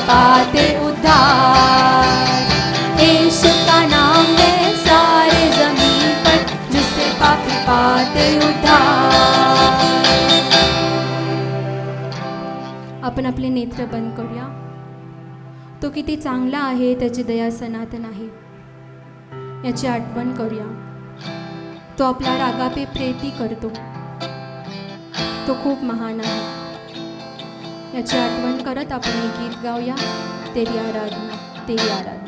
पाते उद्धार। यीशु का नाम है सारे जमीन पर, जिससे पापी पाते उद्धार। आपण आपले नेत्र बंद करूया। तो किती चांगला आहे, त्याची दया सनातन आहे याची आठवण करूया। तो आपला रागापे प्रेती करतो, तो खूप महान आहे याची आठवण करत आपण एक गीत गाऊया, तेरी आराधना, तेरी आराधना।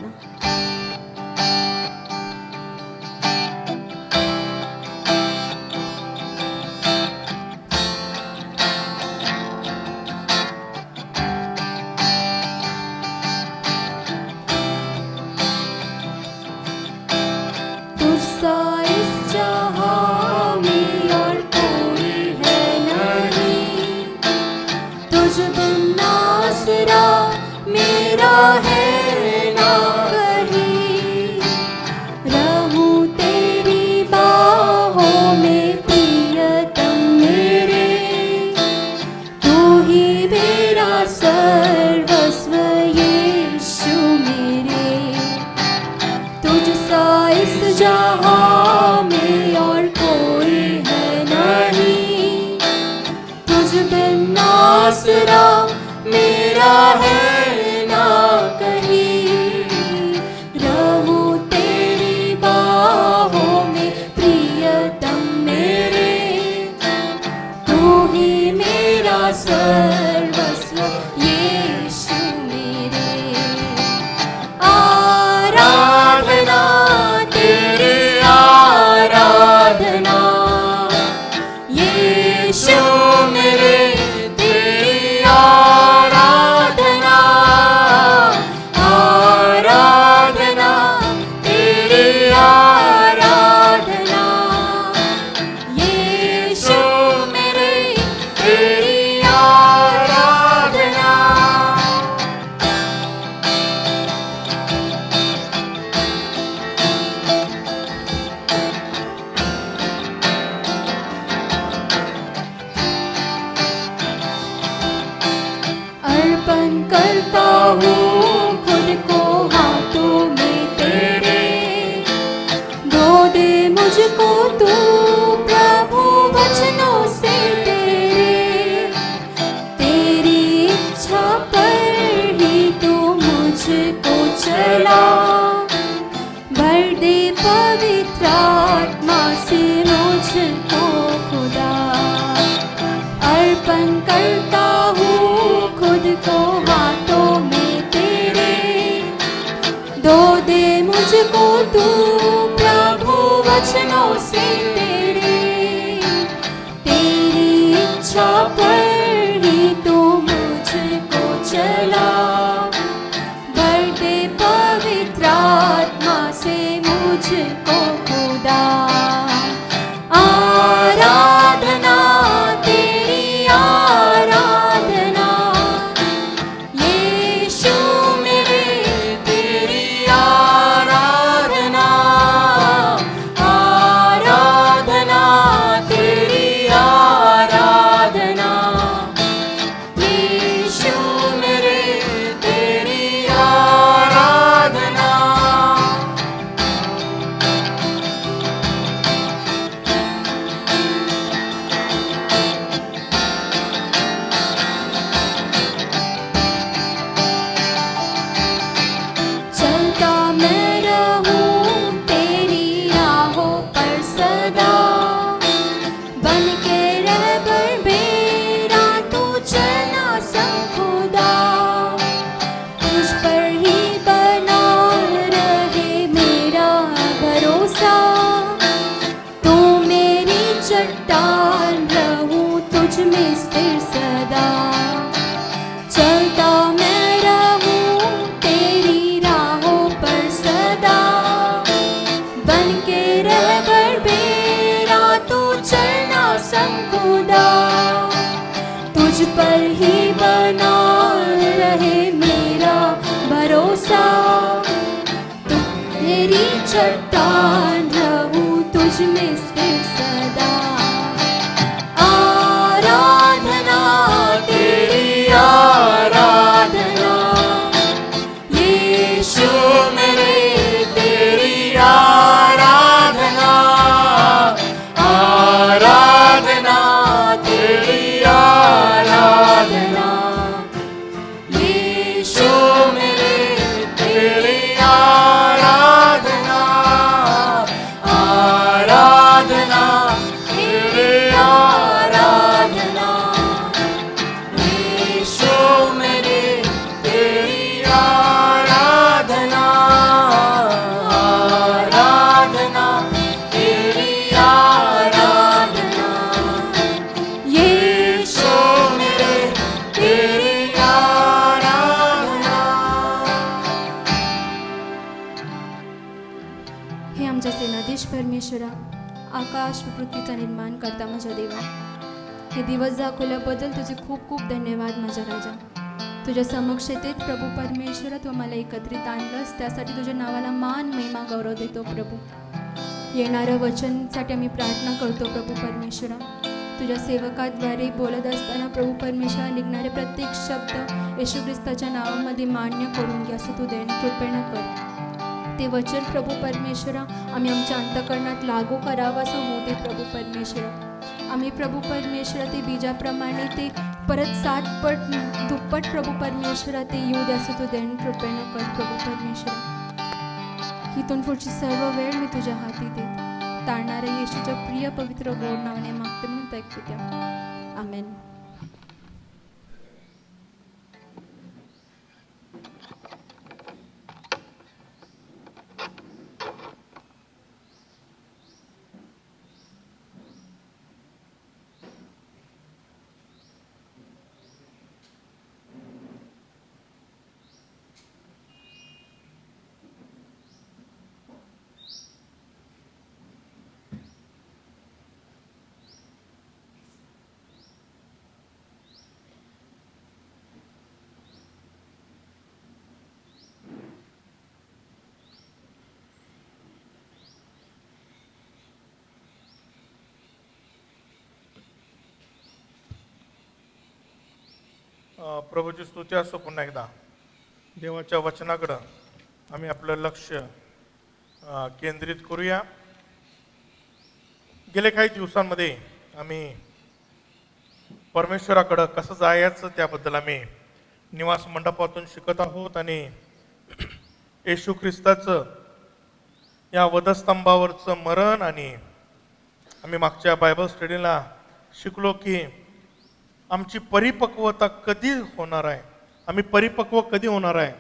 चट्टान रहूं तुझ में स्थिर सदा। आराधना तेरी आराधना, सर्वेश परमेश्वरा, आकाश व पृथ्वीचा निर्माण करता माझ्या देवा, हे दिवस दाखवल्याबद्दल तुझे खूप खूप धन्यवाद माझ्या राजा. तुझ्या समक्षतेत प्रभू परमेश्वरा तू मला एकत्रित आणलंस, त्यासाठी तुझ्या नावाला मान महिमा गौरव देतो प्रभू. येणारं वचनसाठी आम्ही प्रार्थना करतो प्रभू परमेश्वरा. तुझ्या सेवकाद्वारे बोलत असताना प्रभू परमेश्वरा निघणारे प्रत्येक शब्द येशू ख्रिस्ताच्या नावामध्ये मान्य करून घ्या, असं तू कृपेनं कर. ते वचन प्रभू परमेश्वरा आम्ही आमच्या अंतःकरणात लागू करावं असं होते प्रभू परमेश्वरा. आम्ही प्रभू परमेश्वरा ते बीजाप्रमाणे ते परत 7 पट दुप्पट प्रभू परमेश्वरा ते येऊ दे, असं तू कृपेनं कर प्रभू परमेश्वरा. इथून पुढची सर्व वेळ मी तुझ्या हाती देत तारणाऱ्या येशूच्या प्रिय पवित्र गोड नावाने मागते म्हणून ऐकते त्या. आमेन. प्रभूची स्तुती असो. पुन्हा एकदा देवाच्या वचनाकडं आम्ही आपलं लक्ष केंद्रित करूया. गेले काही दिवसांमध्ये आम्ही परमेश्वराकडं कसं जायचं त्याबद्दल आम्ही निवास मंडपातून शिकत आहोत आणि येशू ख्रिस्ताचं या वधस्तंभावरचं मरण आणि आम्ही मागच्या बायबल स्टडीला शिकलो की आमची परिपक्वता कधी होणार आहे, आम्ही परिपक्व कधी होणार आहे,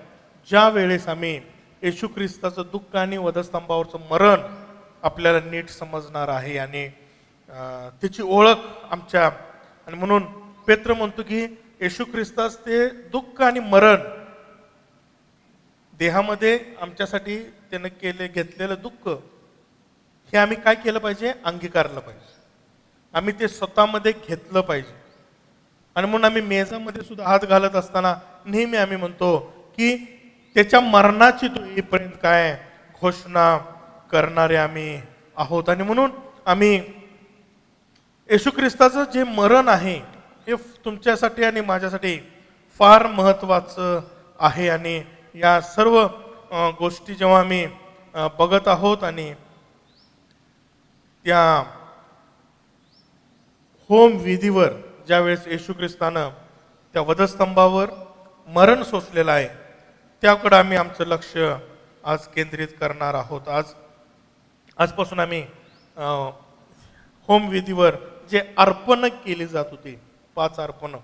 ज्या वेळेस आम्ही येशू ख्रिस्ताचं दुःख आणि वधस्तंभावरचं मरण आपल्याला नीट समजणार आहे आणि त्याची ओळख आमच्या. आणि म्हणून पेत्र म्हणतो की येशू ख्रिस्तास ते दुःख आणि मरण देहामध्ये आमच्यासाठी त्यानं घेतलेलं दुःख हे आम्ही काय केलं पाहिजे, अंगीकारलं पाहिजे. आम्ही ते स्वतःमध्ये घेतलं पाहिजे. आणि म्हणून आम्ही मेजामध्ये सुद्धा हात घालत असताना नेहमी आम्ही म्हणतो की त्याच्या मरणाची तो येईपर्यंत काय घोषणा करणारे आम्ही आहोत. आणि म्हणून आम्ही येशू ख्रिस्ताचं जे मरण आहे हे तुमच्यासाठी आणि माझ्यासाठी फार महत्त्वाचं आहे. आणि या सर्व गोष्टी जेव्हा आम्ही बघत आहोत आणि त्या होम विधीवर ज्यावेळेस येशू ख्रिस्तानं त्या वधस्तंभावर मरण सोसलेलं आहे त्याकडं आम्ही आमचं लक्ष आज केंद्रित करणार आहोत. आजपासून आम्ही होम विधीवर जे अर्पण केली जात होती 5 अर्पणं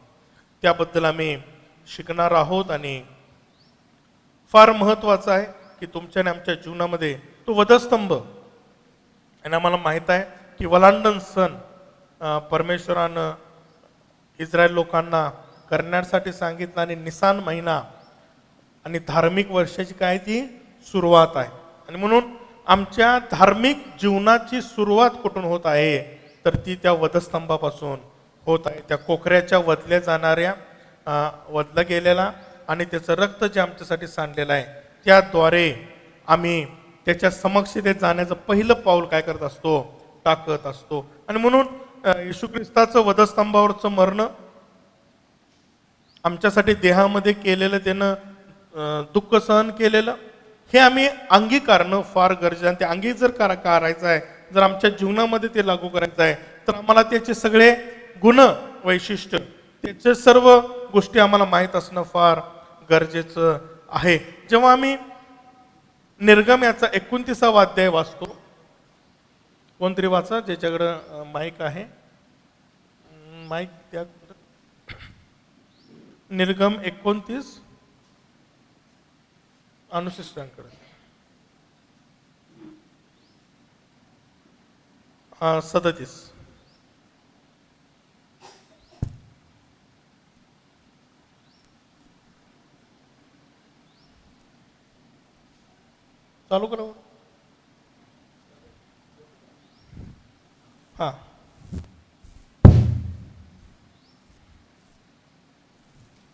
त्याबद्दल आम्ही शिकणार आहोत. आणि फार महत्त्वाचं आहे की तुमच्या आणि आमच्या जीवनामध्ये तो वधस्तंभ. आणि आम्हाला माहीत आहे की वलांडन सण परमेश्वरानं इस्रायल लोकांना करण्यासाठी सांगितलं आणि निसान महिना आणि धार्मिक वर्षाची काय ती सुरुवात आहे. आणि म्हणून आमच्या धार्मिक जीवनाची सुरुवात कुठून होत आहे तर ती त्या वधस्तंभापासून होत आहे. त्या कोकऱ्याच्या वधल्या जाणाऱ्या वधला गेलेला आणि त्याचं रक्त जे आमच्यासाठी सांडलेलं आहे त्याद्वारे आम्ही त्याच्या समक्षतेत जाण्याचं पहिलं पाऊल काय करत असतो, टाकत असतो. आणि म्हणून येशू ख्रिस्ताचं वधस्तंभावरचं मरण आमच्यासाठी देहामध्ये केलेलं त्यानं दुःख सहन केलेलं हे आम्ही अंगीकारणं फार गरजेचं आहे. ते अंगी जर करायचं आहे, जर आमच्या जीवनामध्ये ते लागू करायचं आहे तर आम्हाला त्याचे सगळे गुण वैशिष्ट्य त्याचे सर्व गोष्टी आम्हाला माहीत असणं फार गरजेचं आहे. जेव्हा आम्ही निर्गम याचा 29वा अध्याय वाचतो, कोणतरी वाचा ज्याच्याकडं माईक आहे, माईक त्या. निर्गम 29 अनुशिष्टांकडे 37 चालू करा. हा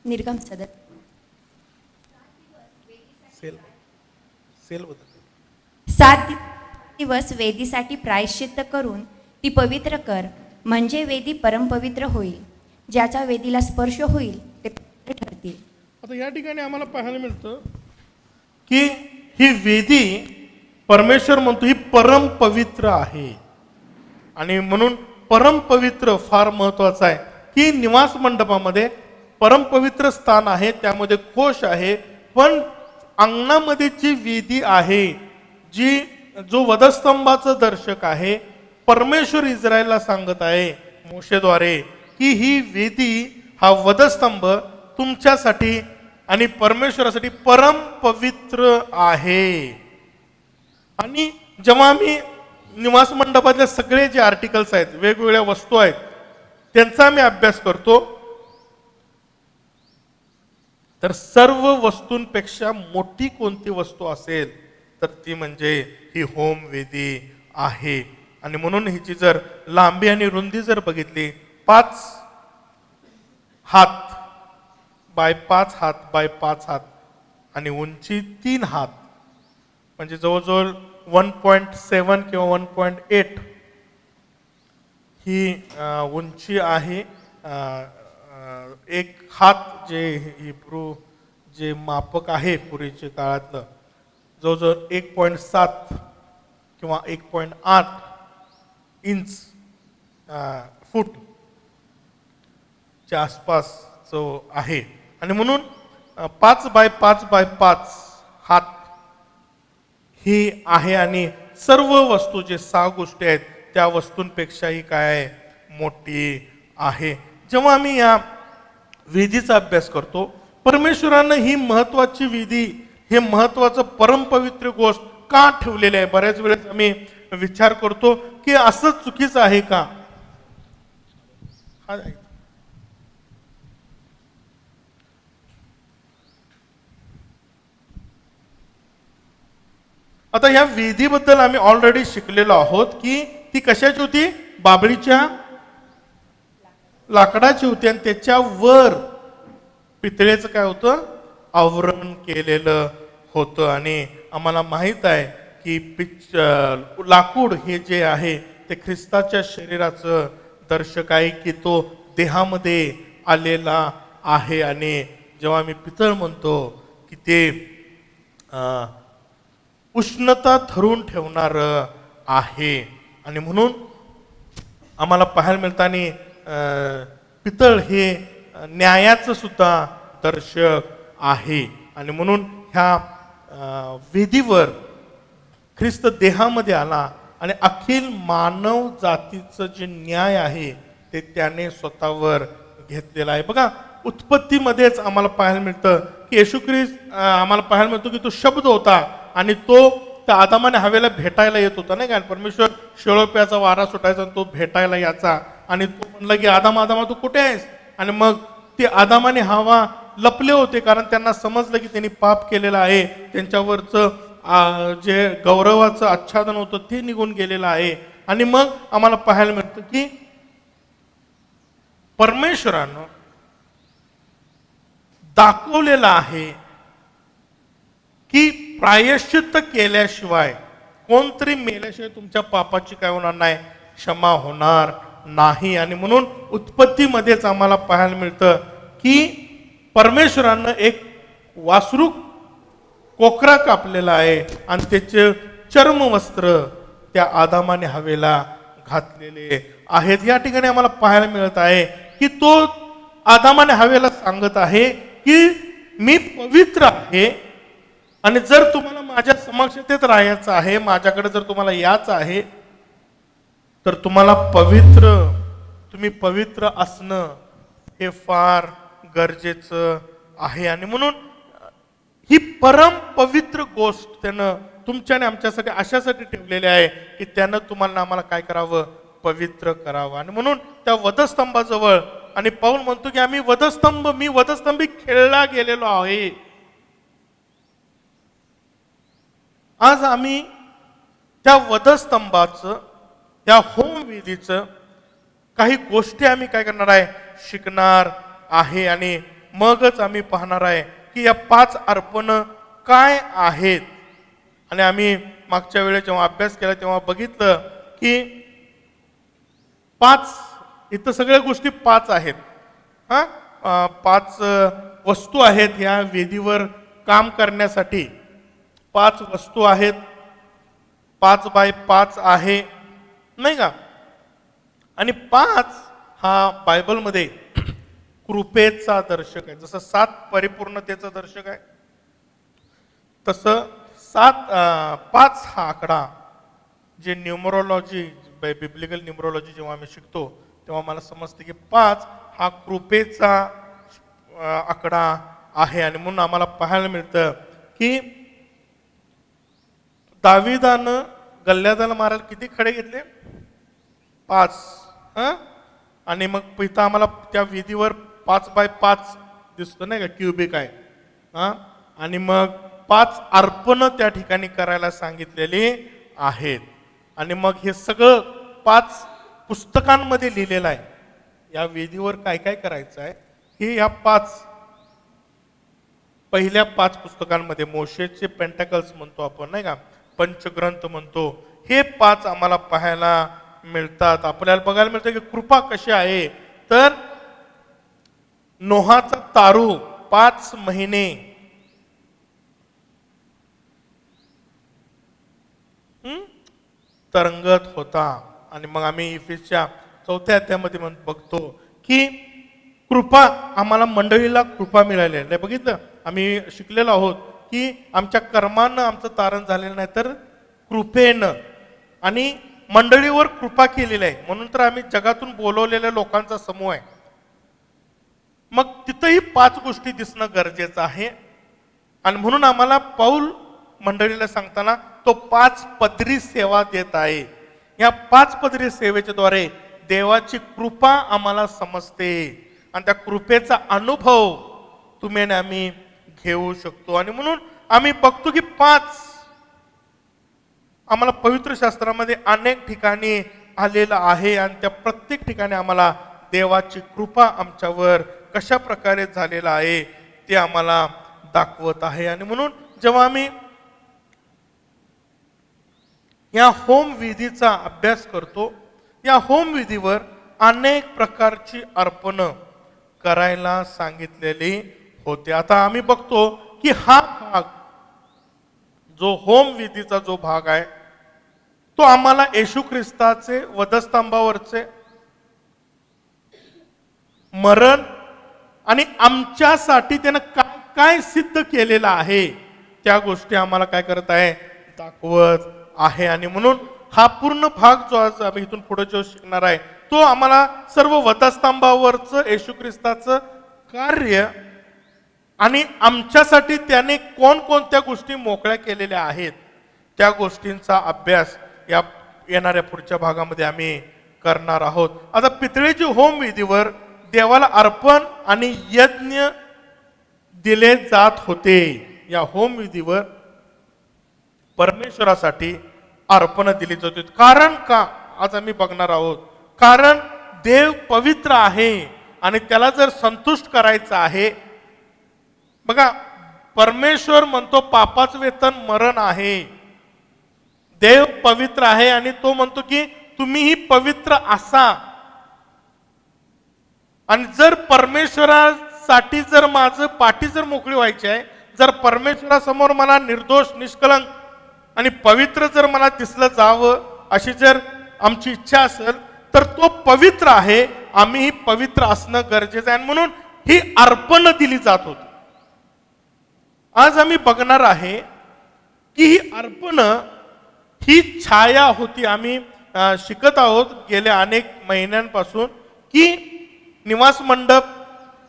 निर्गम सदर सेल सेल बद्दल 7 दिवस वेदीसाठी प्रायश्चित्त करून ती पवित्र कर, म्हणजे वेदी परमपवित्र होईल. ज्याचा वेदीला स्पर्श होईल ते पवित्र ठरतील. आता या ठिकाणी आम्हाला पाहायला मिळतं की ही वेदी परमेश्वर म्हणतो ही परम पवित्र आहे. आणि म्हणून परम पवित्र फार महत्वाचं आहे की निवास मंडपामध्ये परम पवित्र स्थान आहे, त्यामध्ये कोश आहे, पण अंगणामध्ये जी वेदी आहे, जो वधस्तंभाचं दर्शक आहे, परमेश्वर इस्रायलला सांगत आहे मोशेद्वारे की ही वेदी हा वधस्तंभ तुमच्यासाठी आणि परमेश्वरासाठी परम पवित्र आहे. आणि जेव्हा आम्ही निवास मंडपातले सगळे जे आर्टिकल्स आहेत, वेगवेगळ्या वस्तू आहेत, त्यांचा आम्ही अभ्यास करतो, तर सर्व वस्तूंपेक्षा मोठी कोणती वस्तू असेल तर ती म्हणजे ही होम वेदी आहे. आणि म्हणून हिची जर लांबी आणि रुंदी जर बघितली 5 हात बाय 5 हात बाय 5 हात आणि उंची 3 हात, म्हणजे जवळजवळ 1.7 किंवा 1.8 ही उंची आहे. एक हात जे हिब्रू जे मापक आहे पूर्वीच्या काळातलं, जवळजवळ 1.7 किंवा 1.8 इंच फूट च्या आसपास जो आहे. आणि म्हणून 5 बाय 5 बाय 5 हात ही आहे. आणि सर्व वस्तू जे 6 गोष्टी आहेत त्या वस्तूंपेक्षाही काय आहे, मोठी आहे. जेव्हा आम्ही या वेदीचा अभ्यास करतो, परमेश्वरानं ही महत्वाची विधी, हे महत्वाचं परमपवित्र गोष्ट का ठेवलेले आहे. बऱ्याच वेळेस आम्ही विचार करतो की असं चुकीचं आहे का. आता या वेदीबद्दल आम्ही ऑलरेडी शिकलेलो आहोत की ती कशाची होती, बाबळीच्या लाकडाची होती आणि त्याच्यावर पितळेचं काय होतं, आवरण केलेलं होतं. आणि आम्हाला माहित आहे की लाकूड हे जे आहे ते ख्रिस्ताच्या शरीराचं दर्शक आहे, की तो देहामध्ये आलेला आहे. आणि जेव्हा आम्ही पितळ म्हणतो की ते उष्णता धरून ठेवणार आहे. आणि म्हणून आम्हाला पाहायला मिळतं आणि पितळ हे न्यायाचं सुद्धा दर्शक आहे. आणि म्हणून ह्या वेदीवर ख्रिस्त देहामध्ये आला आणि अखिल मानव जातीचं जे न्याय आहे ते त्याने स्वतःवर घेतलेला आहे. बघा, उत्पत्तीमध्येच आम्हाला पाहायला मिळतं की येशू ख्रिस्त आम्हाला पाहायला मिळतो की तो शब्द होता आणि तो त्या आदामाने हवेला भेटायला येत होता, नाही का. परमेश्वर शेळोप्याचा वारा सुटायचा आणि तो भेटायला याचा आणि तो म्हणला की आदामा आदामा तू कुठे आहेस. आणि मग ते आदामाने हवा लपले होते, कारण त्यांना समजलं की त्यांनी पाप केलेलं आहे, त्यांच्यावरचं जे गौरवाचं आच्छादन होतं ते निघून गेलेलं आहे. आणि मग आम्हाला पाहायला मिळतं की परमेश्वरानं दाखवलेलं आहे की प्रायश्चित्त केल्याशिवाय, कोणतरी मेल्याशिवाय तुमच्या पापाची काय होणार नाही, क्षमा होणार नाही. आणि म्हणून उत्पत्तीमध्येच आम्हाला पाहायला मिळतं की परमेश्वरानं एक वासरू कोकरा कापलेला आहे आणि त्याचे चर्मवस्त्र त्या आदामाने हवेला घातलेले आहेत. या ठिकाणी आम्हाला पाहायला मिळत आहे की तो आदामाने हवेला सांगत आहे की मी पवित्र आहे आणि जर तुम्हाला माझ्या समक्षतेत राहायचं आहे, माझ्याकडे जर तुम्हाला यायचं आहे, तर तुम्हाला तुम्ही पवित्र असणं हे फार गरजेचं आहे. आणि म्हणून ही परम पवित्र गोष्ट त्यानं तुमच्या आणि आमच्यासाठी अशासाठी ठेवलेली आहे की त्यानं तुम्हाला आम्हाला काय करावं, पवित्र करावं. आणि म्हणून त्या वधस्तंभाजवळ, आणि पाऊल म्हणतो की मी वधस्तंभी खेळला गेलेलो आहे. आज आम्ही त्या वधस्तंभाचं, त्या होम विधीचं काही गोष्टी आम्ही काय करणार आहे, शिकणार आहे. आणि मगच आम्ही पाहणार आहे की या 5 अर्पण काय आहेत. आणि आम्ही मागच्या वेळेस जेव्हा अभ्यास केला तेव्हा बघितलं की 5 इथं सगळ्या गोष्टी 5 आहेत. 5 वस्तू आहेत या वेदीवर काम करण्यासाठी. 5 वस्तू आहेत, 5x5 आहे नाही का. आणि 5 हा बायबलमध्ये कृपेचा दर्शक आहे. जसं 7 परिपूर्णतेचा दर्शक आहे, तसं 5 हा आकडा जे न्यूमरोलॉजी बिब्लिकल न्यूमरोलॉजी जेव्हा आम्ही शिकतो तेव्हा मला समजते की 5 हा कृपेचा आकडा आहे. आणि म्हणून आम्हाला पाहायला मिळतं की दाविदानं गल्ल्यादाला मारायला किती खडे घेतले, 5. आणि मग इथं आम्हाला त्या विधीवर 5x5 दिसतो नाही का, क्युबिक आहे. आणि मग 5 अर्पण त्या ठिकाणी करायला सांगितलेली आहेत. आणि मग हे सगळं 5 पुस्तकांमध्ये लिहिलेलं आहे. या वेदीवर काय काय करायचं आहे हे या 5 पहिल्या 5 पुस्तकांमध्ये, मोशेचे पेंटॅकल्स म्हणतो आपण नाही का, पंचग्रंथ म्हणतो, हे 5 आम्हाला पाहायला मिळतात. आपल्याला बघायला मिळतं की कृपा कशी आहे. तर नोहाचा तारू 5 महिने तरंगत होता. आणि मग आम्ही इफिसच्या 4थ्या अध्यायामध्ये बघतो की कृपा आम्हाला मंडळीला कृपा मिळाली आहे. बघितलं आम्ही शिकलेलो आहोत की आमच्या कर्मानं आमचं तारण झालेलं नाही, तर कृपेनं आणि मंडळीवर कृपा केलेली आहे. म्हणून तर आम्ही जगातून बोलवलेल्या लोकांचा समूह आहे. मग तिथंही 5 गोष्टी दिसणं गरजेचं आहे. आणि म्हणून आम्हाला पाऊल मंडळीला सांगताना तो 5 पदरी सेवा देत आहे. या 5 पदरी सेवेच्या द्वारे देवाची कृपा आम्हाला समजते आणि त्या कृपेचा अनुभव तुम्ही आणि आम्ही घेऊ शकतो. आणि म्हणून आम्ही बघतो की 5 आम्हाला पवित्र शास्त्रामध्ये अनेक ठिकाणी आलेलं आहे. आणि त्या प्रत्येक ठिकाणी आम्हाला देवाची कृपा आमच्यावर कशा प्रकारे झालेला आहे ते आम्हाला दाखवत आहे. आणि म्हणून जेव्हा आम्ही या होम विधीचा अभ्यास करतो, या होम विधीवर अनेक प्रकारची अर्पण करायला सांगितलेली होते. आता आम्ही बघतो की हा भाग जो होम विधीचा जो भाग आहे तो आम्हाला येशू ख्रिस्ताचे वधस्तंभावरचे मरण आणि आमच्यासाठी त्यानं काय काय सिद्ध केलेलं आहे त्या गोष्टी आम्हाला काय करत आहे, दाखवत आहे. आणि म्हणून हा पूर्ण भाग जो आज आम्ही इथून पुढे जो शिकणार आहे तो आम्हाला सर्व वधस्तंभावरचं येशू ख्रिस्ताचं कार्य आणि आमच्यासाठी त्याने कोणकोणत्या गोष्टी मोकळ्या केलेल्या आहेत त्या गोष्टींचा अभ्यास या येणाऱ्या पुढच्या भागामध्ये आम्ही करणार आहोत. आता पितळेची होम विधीवर देवाला अर्पण आणि यज्ञ दिले जात होते. या होम विधीवर परमेश्वरासाठी अर्पण दिली जात होती. कारण का आज आम्ही बघणार आहोत, कारण देव पवित्र आहे आणि त्याला जर संतुष्ट करायचं आहे. बघा, परमेश्वर म्हणतो पापाचं वेतन मरण आहे. देव पवित्र आहे आणि तो म्हणतो की तुम्हीही पवित्र असा. आणि जर परमेश्वरासाठी जर माझं पाठी जर मोकळी व्हायची आहे, जर परमेश्वरासमोर मला निर्दोष निष्कलंक आणि पवित्र जर मला दिसलं जावं अशी जर आमची इच्छा असेल तर तो पवित्र आहे, आम्हीही पवित्र असणं गरजेचं आहे. म्हणून ही अर्पण दिली जात होती. आज आम्ही बघणार आहे की ही अर्पण ही छाया होती. आम्ही शिकत आहोत गेल्या अनेक महिन्यांपासून की निवास मंडप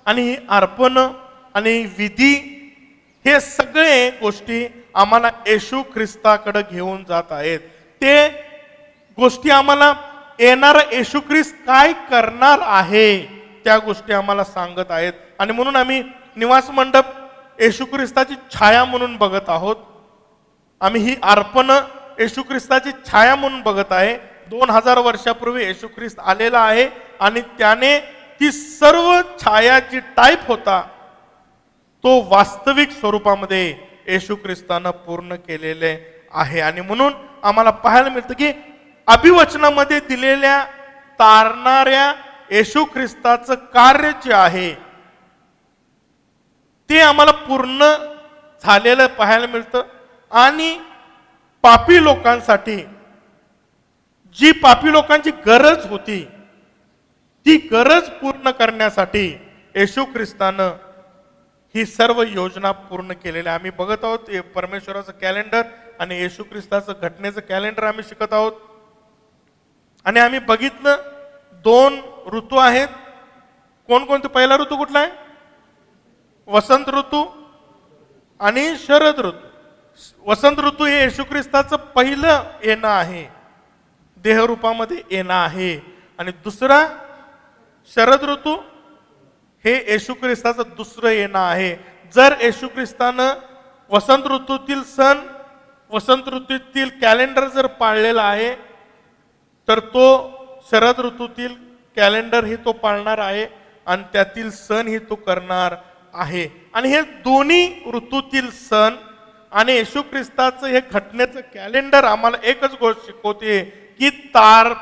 आणि ही अर्पण आणि विधी हे सगळे गोष्टी आम्हाला येशू ख्रिस्ताकडे घेऊन जात आहेत. ते गोष्टी आम्हाला येणारा येशू ख्रिस्त काय करणार आहे त्या गोष्टी आम्हाला सांगत आहेत. आणि म्हणून आम्ही निवास मंडप येशू ख्रिस्ताची छाया म्हणून बघत आहोत. आम्ही ही अर्पण येशू ख्रिस्ताची छाया म्हणून बघत आहे. 2000 वर्षापूर्वी येशू ख्रिस्त आलेला आहे आणि त्याने ती सर्व छाया जी टाईप होता तो वास्तविक स्वरूपामध्ये येशू ख्रिस्तानं पूर्ण केलेले आहे. आणि म्हणून आम्हाला पाहायला मिळतं की अभिवचनामध्ये दिलेल्या तारणाऱ्या येशू ख्रिस्ताचं कार्य जे आहे ते आम्हाला पूर्ण झालेलं पाहायला मिळतं. आणि पापी लोकांसाठी जी पापी लोकांची गरज होती ती गरज पूर्ण करण्यासाठी येशू ख्रिस्तानं ही सर्व योजना पूर्ण केलेली. आम्ही बघत आहोत परमेश्वराचं कॅलेंडर आणि येशू ख्रिस्ताचं घटनेचं कॅलेंडर आम्ही शिकत आहोत. आणि आम्ही बघितलं 2 ऋतू आहेत. कोणकोणते? पहिला ऋतू कुठला आहे? वसंत ऋतू आणि शरद ऋतू. वसंत ऋतू हे येशू ख्रिस्ताचं पहिलं येणं आहे, देहरूपामध्ये येणं आहे. आणि दुसरा शरद ऋतू हे येशू ख्रिस्ताचं दुसरं येणं आहे. जर येशू ख्रिस्तानं वसंत ऋतूतील सण, वसंत ऋतूतील कॅलेंडर जर पाळलेला आहे तर तो शरद ऋतूतील कॅलेंडर ही तो पाळणार आहे आणि त्यातील सण ही तो करणार आहे. आणि हे दोन्ही ऋतूतील सण आणि येशू ख्रिस्ताचं हे घटनेचं कॅलेंडर आम्हाला एकच गोष्ट शिकवते की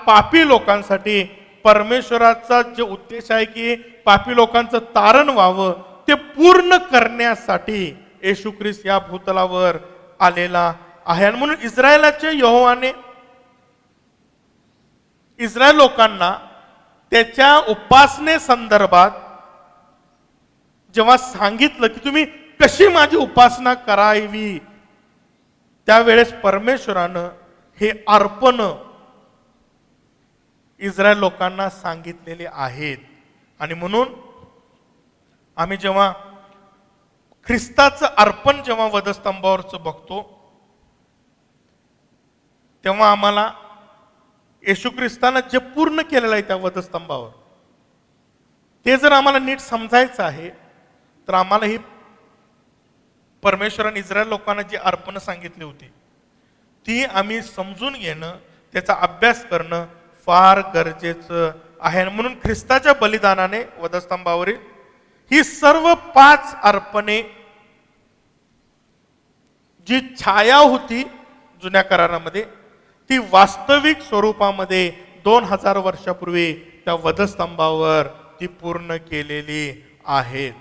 पापी लोकांसाठी परमेश्वराचा जे उद्देश आहे की पापी लोकांचं तारण व्हावं ते पूर्ण करण्यासाठी येशू ख्रिस्त या भूतलावर आलेला आहे. आणि म्हणून इस्रायलाच्या यहोवाने इस्रायल लोकांना त्याच्या उपासने संदर्भात जेव्हा सांगितलं की तुम्ही कशी माझी उपासना करावी त्यावेळेस परमेश्वरानं हे अर्पण इस्रायल लोकांना सांगितलेले आहेत. आणि म्हणून आम्ही जेव्हा ख्रिस्ताचं अर्पण जेव्हा वधस्तंभावरचं बघतो तेव्हा आम्हाला येशू ख्रिस्तानं जे पूर्ण केलेलं आहे त्या वधस्तंभावर ते जर आम्हाला नीट समजायचं आहे तर आम्हाला ही परमेश्वराने इस्रायल लोकांना जी अर्पण सांगितली होती ती आम्ही समजून घेणं, त्याचा अभ्यास करणं फार गरजेचं आहे. म्हणून ख्रिस्ताच्या बलिदानाने वधस्तंभावरील ही सर्व 5 अर्पणे जी छाया होती जुन्या करारामध्ये ती वास्तविक स्वरूपामध्ये 2000 वर्षापूर्वी त्या वधस्तंभावर ती पूर्ण केलेली आहेत.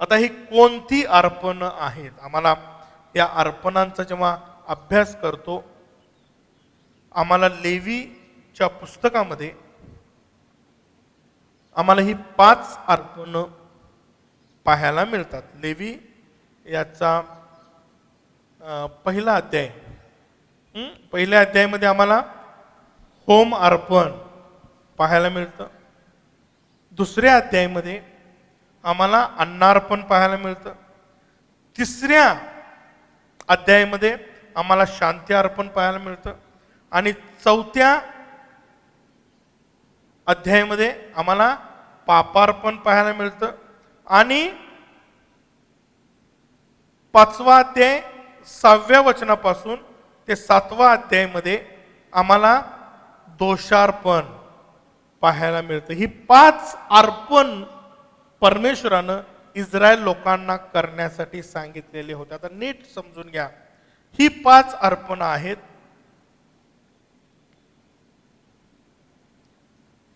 आता ही कोणती अर्पण आहेत? आम्हाला या अर्पणांचा जेव्हा अभ्यास करतो आम्हाला लेवीच्या पुस्तकामध्ये आम्हाला ही 5 अर्पण पाहायला मिळतात. लेवी याचा पहिला अध्याय, पहिल्या अध्यायामध्ये आम्हाला होम अर्पण पाहायला मिळतं. दुसऱ्या अध्यायामध्ये आम्हाला अन्नार्पण पाहायला मिळतं. तिसऱ्या अध्यायामध्ये आम्हाला शांती अर्पण पाहायला मिळतं. आणि चौथ्या अध्यायामध्ये आम्हाला पापार्पण पाहायला मिळतं. आणि 5वा अध्याय 6व्या वचनापासून ते 7वा अध्यायामध्ये आम्हाला दोषार्पण पाहायला मिळतं. ही 5 अर्पण परमेश्वरानं इस्रायल लोकांना करण्यासाठी सांगितलेले होते. आता नीट समजून घ्या, ही 5 अर्पण आहेत.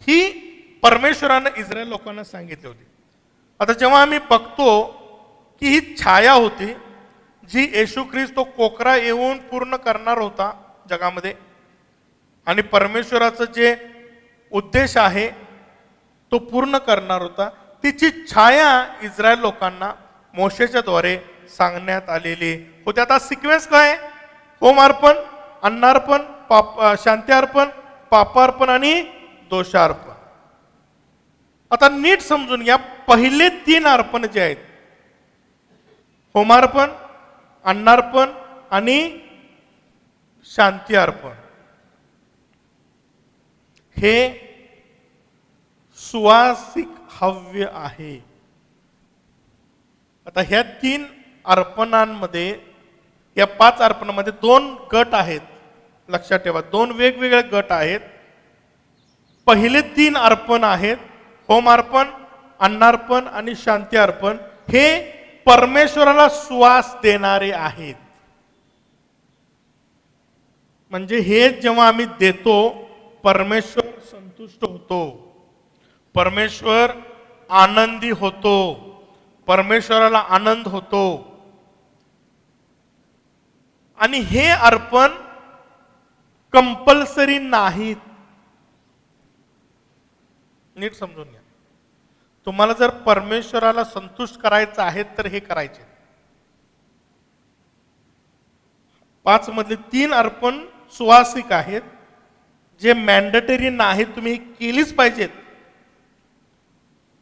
ही परमेश्वरानं इस्रायल लोकांना सांगितली होती. आता जेव्हा आम्ही बघतो की ही छाया होती जी येशू ख्रिस्त तो कोकरा येऊन पूर्ण करणार होता जगामध्ये आणि परमेश्वराचं जे उद्देश आहे तो पूर्ण करणार होता, तिची छाया इस्रायल लोकांना मोशेच्या द्वारे सांगण्यात आलेली होती. आता सिक्वेन्स काय? होम अर्पण, अन्नार्पण, शांती अर्पण, पापार्पण आणि दोषार्पण. आता नीट समजून घ्या, पहिले 3 अर्पण जे आहेत होमार्पण, अन्नार्पण आणि शांती अर्पण हे सुवासिक हव्य आहे. आता ह्या 3 अर्पणांमध्ये, या 5 अर्पणांमध्ये 2 गट आहेत. लक्षात ठेवा, दोन वेगवेगळे गट आहेत. पहिले 3 अर्पण आहेत, होम अर्पण, अन्नार्पण आणि शांती अर्पण. हे परमेश्वराला सुवास देणारे आहेत. म्हणजे हे जेव्हा आम्ही देतो, परमेश्वर संतुष्ट होतो, परमेश्वर आनंदी होतो, परमेश्वराला आनंद होतो. आणि हे अर्पण कंपल्सरी नाहीत. नीट समजून घ्या. तुम्हाला जर परमेश्वराला संतुष्ट करायचं आहे तर हे करायचे. 5 मधले 3 अर्पण सुवासिक आहेत, जे मॅन्डेटरी नाहीत, तुम्ही केलीच पाहिजेत.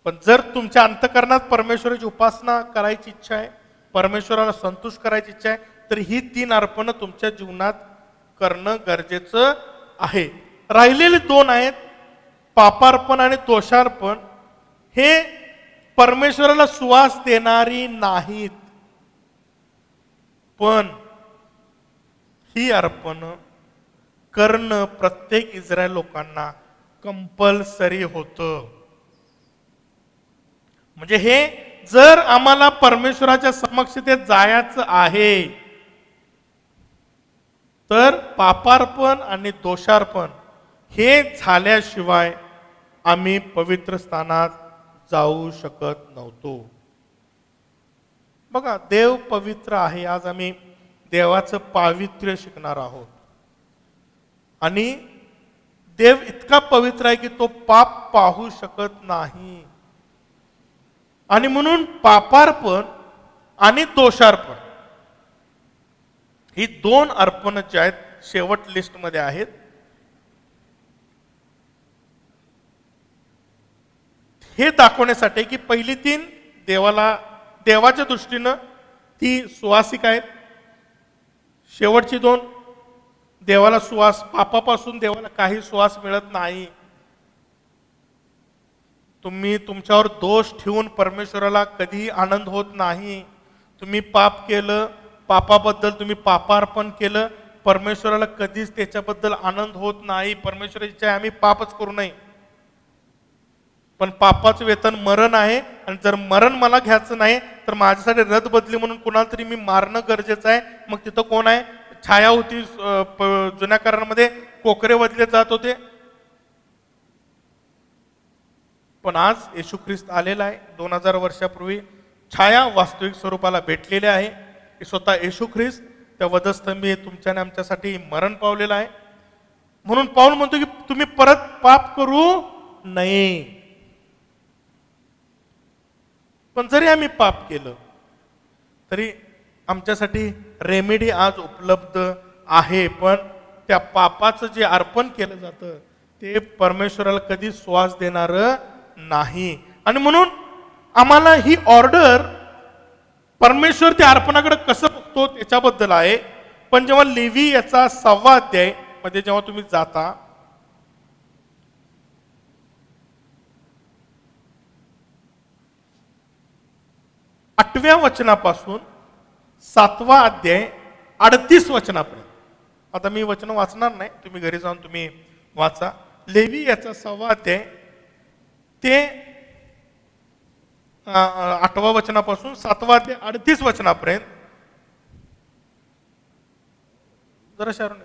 पण जर तुमच्या अंतःकरणात परमेश्वराची उपासना करायची इच्छा आहे, परमेश्वराला संतुष्ट करायची इच्छा आहे, तर ही 3 अर्पण तुमच्या जीवनात करणं गरजेचं आहे. राहिलेले 2 आहेत, पापार्पण आणि दोषार्पण. हे परमेश्वराला सुवास देणारी नाहीत, पण ही अर्पण करणं प्रत्येक इस्रायल लोकांना कंपल्सरी होतं. म्हणजे हे जर आम्हाला परमेश्वराच्या समक्षतेत जायचं आहे, तर पापार्पण आणि दोषार्पण हे झाल्याशिवाय आम्ही पवित्र स्थानात जाऊ शकत नव्हतो. बघा, देव पवित्र आहे. आज आम्ही देवाचं पावित्र्य शिकणार आहोत. आणि देव इतका पवित्र आहे की तो पाप पाहू शकत नाही. आणि म्हणून पापार्पण आणि दोषार्पण ही 2 अर्पण जे आहेत, शेवट लिस्टमध्ये आहेत. हे दाखवण्यासाठी की पहिली 3 देवाच्या दृष्टीनं ती सुवासिक आहेत. शेवटची 2 देवाला सुवास, पापापासून देवाला काही सुवास मिळत नाही. तुम्ही तुमच्यावर दोष ठेवून परमेश्वराला कधीही आनंद होत नाही. तुम्ही पाप केलं, पापाबद्दल तुम्ही पापार्पण केलं, परमेश्वराला कधीच त्याच्याबद्दल आनंद होत नाही. परमेश्वराची इच्छा आहे आम्ही पापच करू नये. पण पापाचं वेतन मरण आहे, आणि जर मरण मला घ्यायचं नाही तर माझ्यासाठी रथ बदली म्हणून कुणाला तरी मी मारणं गरजेचं आहे. मग तिथं कोण आहे? छाया होती. जुन्या करारामध्ये कोकरे वधले जात होते. पण आज येशू ख्रिस्त आलेला आहे. 2000 वर्षापूर्वी छाया वास्तविक स्वरूपाला भेटलेले आहे. स्वतः येशू ख्रिस्त त्या वधस्तंभी तुमच्या आणि आमच्यासाठी मरण पावलेला आहे. म्हणून पाऊल म्हणतो की तुम्ही परत पाप करू नये. पण जरी आम्ही पाप केलं तरी आमच्यासाठी रेमेडी आज उपलब्ध आहे. पण त्या पापाचं जे अर्पण केलं जातं ते परमेश्वराला कधी सुवास देणारं नाही. आणि म्हणून आम्हाला ही ऑर्डर परमेश्वर त्या अर्पणाकडे कसं बघतो त्याच्याबद्दल आहे. पण जेव्हा लेवी याचा 6वा अध्याय मध्ये जेव्हा तुम्ही जाता, आठव्या वचनापासून 7वा अध्याय 38 वचनापर्यंत. आता मी वचन वाचणार नाही, तुम्ही घरी जाऊन तुम्ही वाचा. लेवी याचा 6वा अध्याय ते 8व्या वचनापासून 7वा अध्याय 38 वचनापर्यंत. जरा शारून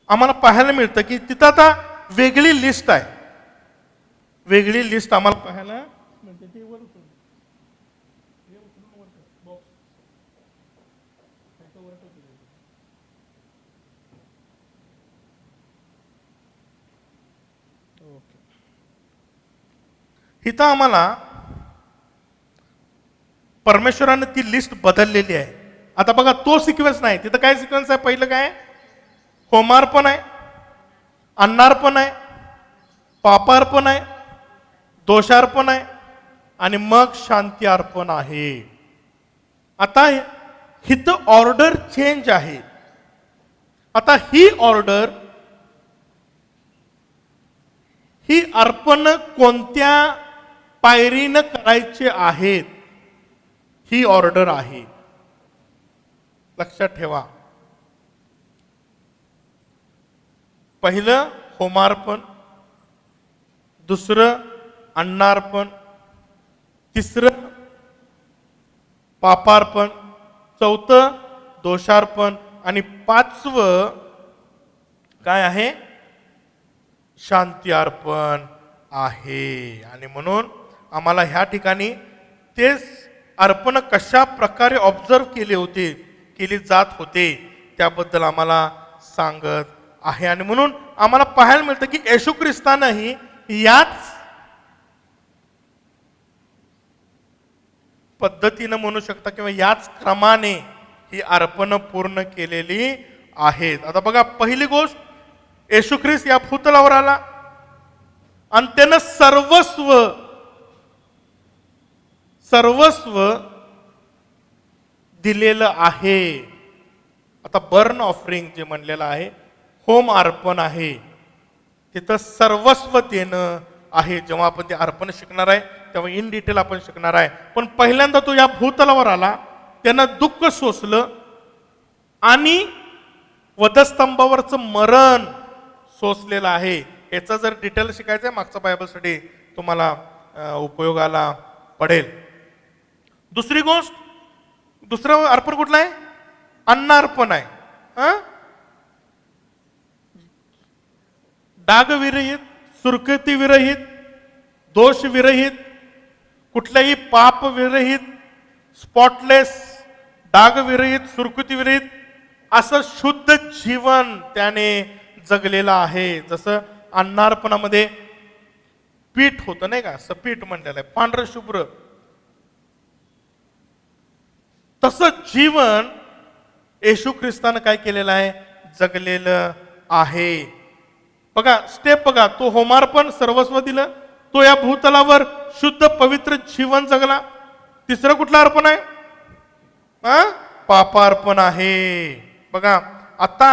आम्हाला पाहायला मिळतं की तिथं आता वेगळी लिस्ट आहे. वेगळी लिस्ट आम्हाला पाहायला मिळते. ती वर इथं आम्हाला परमेश्वराने ती लिस्ट बदललेली आहे. आता बघा, तो सिक्वेन्स नाही. तिथं काय सिक्वेन्स आहे? पहिलं काय? होमार्पण आहे, अन्नार्पण आहे, पापार्पण आहे, दोषार्पण आहे, आणि मग शांती अर्पण आहे. आता इथं ऑर्डर चेंज आहे. आता ही ऑर्डर, ही अर्पण कोणत्या पायरीनं करायचे आहेत ही ऑर्डर आहे. लक्षात ठेवा. पहिलं होमार्पण, दुसरं अन्नार्पण, तिसरं पापार्पण, चौथं दोषार्पण आणि पाचवं काय आहे? शांती अर्पण आहे. आणि म्हणून आम्हाला ह्या ठिकाणी तेच अर्पण कशा प्रकारे ऑब्झर्व केली जात होते त्याबद्दल आम्हाला सांगत आहे. आणि म्हणून आम्हाला पाहायला मिळतं की येशू ख्रिस्तानंही याच पद्धतीनं म्हणू शकता किंवा याच क्रमाने ही अर्पण पूर्ण केलेली आहेत. आता बघा, पहिली गोष्ट, येशू ख्रिस्त या भूतलावर आला आणि त्यानं सर्वस्व दिलेलं आहे. आता बर्न ऑफरिंग जे म्हणलेलं आहे, होम अर्पण आहे, तिथं सर्वस्व देणं आहे. जेव्हा आपण ते अर्पण शिकणार आहे तेव्हा इन डिटेल आपण शिकणार आहे. पण पहिल्यांदा तो या भूतलावर आला, त्यानं दुःख सोसलं आणि वधस्तंभावरचं मरण सोसलेलं आहे. याचा जर डिटेल शिकायचं आहे मागचा बायबलसाठी तुम्हाला उपयोगाला पडेल. दुसरी गोष्ट, दुसरं अर्पण कुठलं आहे? अन्नार्पण आहे. डागविरहित, सुरकती दोष विरहित, कुठल्याही पाप विरहित, स्पॉटलेस, डाग विरहित, सुरकुती विरहित असं शुद्ध जीवन त्याने जगलेलं आहे. जसं अन्नार्पणामध्ये पीठ होतं नाही का, असं पीठ म्हणलेलं आहे, पांढरं शुभ्र, तसं जीवन येशू ख्रिस्तानं काय केलेलं आहे? जगलेलं आहे. बघा स्टेप बघा, तो होमार्पण सर्वस्व दिलं, तो या भूतलावर शुद्ध पवित्र जीवन जगला. तिसरं कुठलं अर्पण आहे? पापार्पण आहे. बघा आता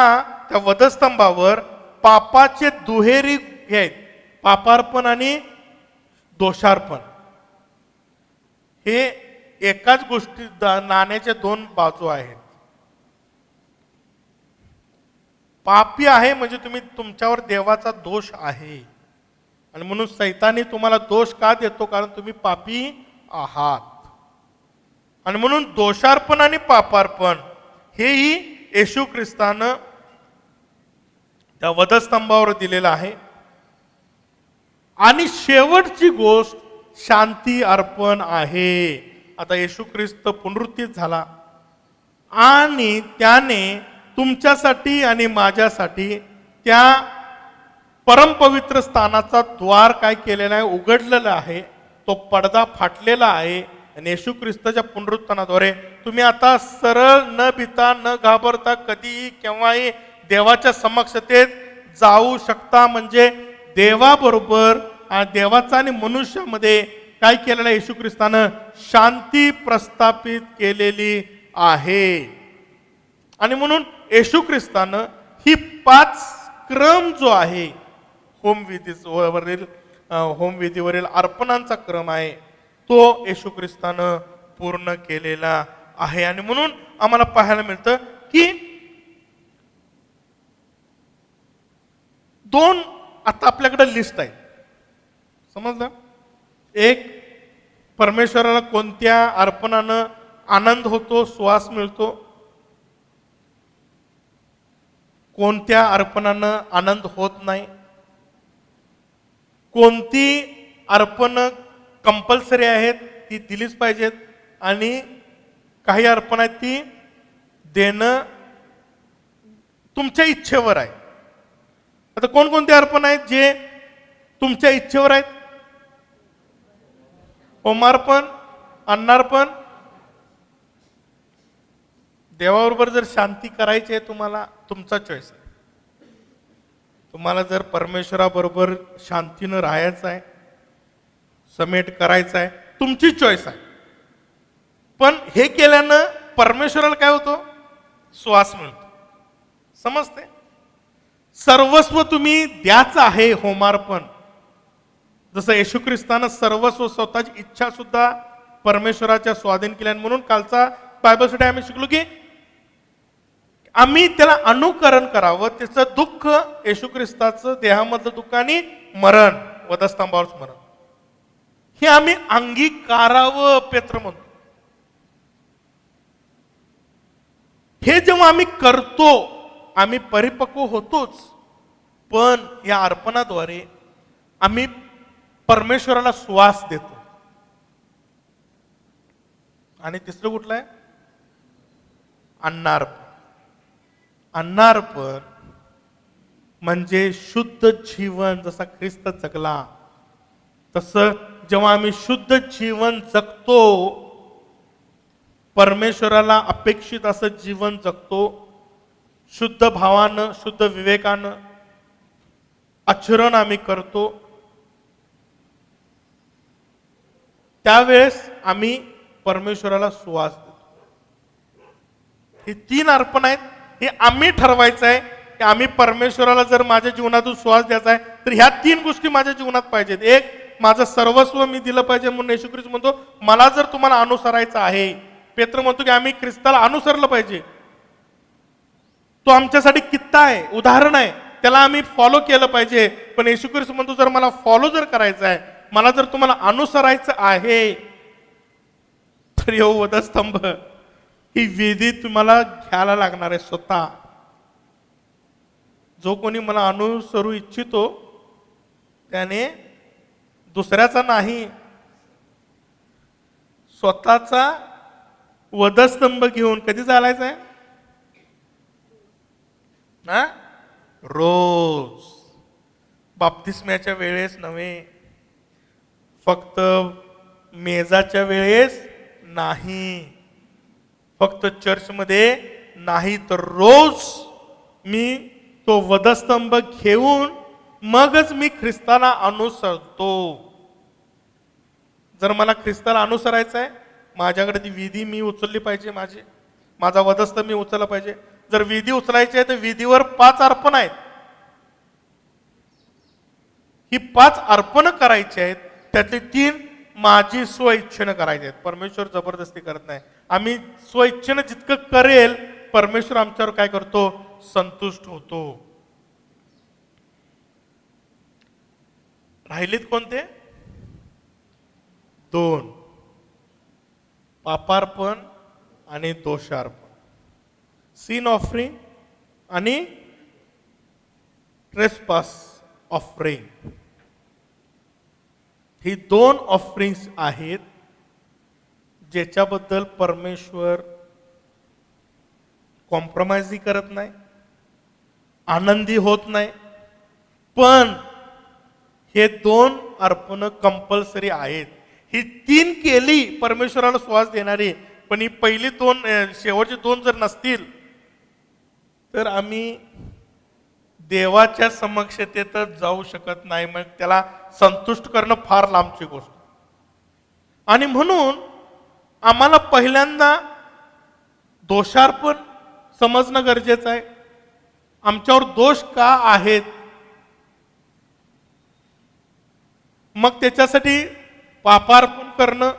त्या वधस्तंभावर पापाचे दुहेरी हे आहेत, पापार्पण आणि दोषार्पण. हे एकाच गोष्टी नाण्याच्या दोन बाजू आहेत. पापी आहे म्हणजे तुमच्यावर देवाचा दोष आहे आणि म्हणून सैतानी तुम्हाला दोष का देतो? कारण तुम्ही पापी आहात. आणि म्हणून दोषार्पण आणि पापार्पण हेही येशू ख्रिस्तानं त्या वधस्तंभावर दिलेलं आहे. आणि शेवटची गोष्ट शांती अर्पण आहे. आता येशू ख्रिस्त पुनरुत्थित झाला आणि त्याने तुमच्यासाठी आणि माझ्यासाठी त्या परमपवित्र स्थानाचा द्वार काय केलेला आहे? उघडलेला आहे. तो पडदा फाटलेला आहे आणि येशू ख्रिस्ताच्या पुनरुत्थानाद्वारे तुम्ही आता सरळ न भिता न घाबरता कधीही केव्हाही देवाच्या समक्षतेत जाऊ शकता. म्हणजे देवाबरोबर देवाचा आणि मनुष्यामध्ये काय केलेलं आहे? येशू ख्रिस्तानं शांती प्रस्थापित केलेली आहे. आणि म्हणून येशू ख्रिस्तानं ही 5 क्रम जो आहे होमविधीवरील अर्पणांचा क्रम आहे, तो येशू ख्रिस्तानं पूर्ण केलेला आहे. आणि म्हणून आम्हाला पाहायला मिळतं की 2 आता आपल्याकडे लिस्ट आहे. समजलं? एक, परमेश्वराला कोणत्या अर्पणानं आनंद होतो, सुवास मिळतो, कोणत्या अर्पणानं आनंद होत नाही, कोणती अर्पण कंपल्सरी आहेत ती दिलीच पाहिजेत आणि काही अर्पण आहेत ती देणं तुमच्या इच्छेवर आहे. आता कोणकोणते अर्पण आहेत जे तुमच्या इच्छेवर आहेत? होमार्पण, अन्नार्पण. देवाबरोबर जर शांती करायची आहे तुम्हाला, तुमचा चॉईस आहे. तुम्हाला जर परमेश्वराबरोबर शांतीनं राहायचं आहे, समेट करायचं आहे, तुमची चॉईस आहे. पण हे केल्यानं परमेश्वराला काय होतं? श्वास मिळतो. समजते? सर्वस्व तुम्ही द्याचं आहे होमार्पण. जसं येशू ख्रिस्तानं सर्वस्व स्वतःची इच्छा सुद्धा परमेश्वराच्या स्वाधीन केल्या. म्हणून कालचा बायबल स्टडी आम्ही शिकलो की आम्ही त्याला अनुकरण करावं. त्याचं दुःख, येशू ख्रिस्ताचं देहामधलं दुःख आणि मरण, वधस्तंभावर स्मरण, हे आम्ही अंगीकारावं, पेत्र म्हणतो. हे जेव्हा आम्ही करतो आम्ही परिपक्व होतोच, पण या अर्पणाद्वारे आम्ही परमेश्वराला श्वास देतो. आणि तिसरं कुठलं आहे? अन्नार्पण. अन्नार्पण म्हणजे शुद्ध जीवन. जसा ख्रिस्त जगला तसं जेव्हा आम्ही शुद्ध जीवन जगतो, परमेश्वराला अपेक्षित असं जीवन जगतो, शुद्ध भावानं, शुद्ध विवेकानं आचरण आम्ही करतो, त्यावेळेस आम्ही परमेश्वराला सुवास देतो. ही 3 अर्पण आहेत. हे आम्ही ठरवायचं आहे की आम्ही परमेश्वराला जर माझ्या जीवनातून श्वास द्यायचा आहे तर ह्या 3 गोष्टी माझ्या जीवनात पाहिजेत. एक, माझं सर्वस्व मी दिलं पाहिजे. म्हणून येशू ख्रिस्त म्हणतो मला जर तुम्हाला अनुसरायचं आहे, पेत्र म्हणतो की आम्ही ख्रिस्ताला अनुसरलं पाहिजे. तो आमच्यासाठी कित्ता आहे, उदाहरण आहे, त्याला आम्ही फॉलो केलं पाहिजे. पण येशू ख्रिस्त म्हणतो जर मला फॉलो जर करायचं आहे, मला जर तुम्हाला अनुसरायचं आहे, तर यो वधस्तंभ ही वेदी तुम्हाला घ्यायला लागणार आहे स्वतः. जो कोणी मला अनुसरू इच्छितो त्याने दुसऱ्याचा नाही, स्वतःचा वधस्तंभ घेऊन कधी चालायचं आहे ना? रोज. बाप्तिस्म्याच्या वेळेस नव्हे, फक्त मेजाच्या वेळेस नाही, फक्त चर्चमध्ये नाही, तर रोज मी तो वधस्तंभ घेऊन मगच मी ख्रिस्ताला अनुसरतो. जर मला ख्रिस्ताला अनुसरायचं आहे, माझ्याकडे ती विधी मी उचलली पाहिजे, माझा वधस्तंभ मी उचलला पाहिजे. जर विधी उचलायची आहे तर विधीवर 5 अर्पण आहेत. ही 5 अर्पण करायची आहेत, त्यातली 3 माझी स्वइच्छेनं करायची आहेत. परमेश्वर जबरदस्ती करत नाही. आम्ही स्वइच्छेनं जितकं करेल परमेश्वर आमच्यावर काय करतो? संतुष्ट होतो. राहिलेत कोणते? 2, पापार्पण आणि दोषार्पण. सीन ऑफरिंग आणि ट्रेसपास ऑफरिंग. ही 2 ऑफरिंग्स आहेत ज्याच्याबद्दल परमेश्वर कॉम्प्रोमाइजही करत नाही, आनंदी होत नाही. पण हे 2 अर्पण कंपल्सरी आहेत. ही 3 केली परमेश्वराला श्वास देणारी, पण ही पहिली 2, शेवटचे 2 जर नसतील तर आम्ही देवाच्या समक्षतेतच जाऊ शकत नाही. मग त्याला संतुष्ट करणं फार लांबची गोष्ट. आणि म्हणून आम्हाला पहिल्यांदा दोषार्पण समजणं गरजेचं आहे. आमच्यावर दोष का आहेत, मग त्याच्यासाठी पापार्पण करणं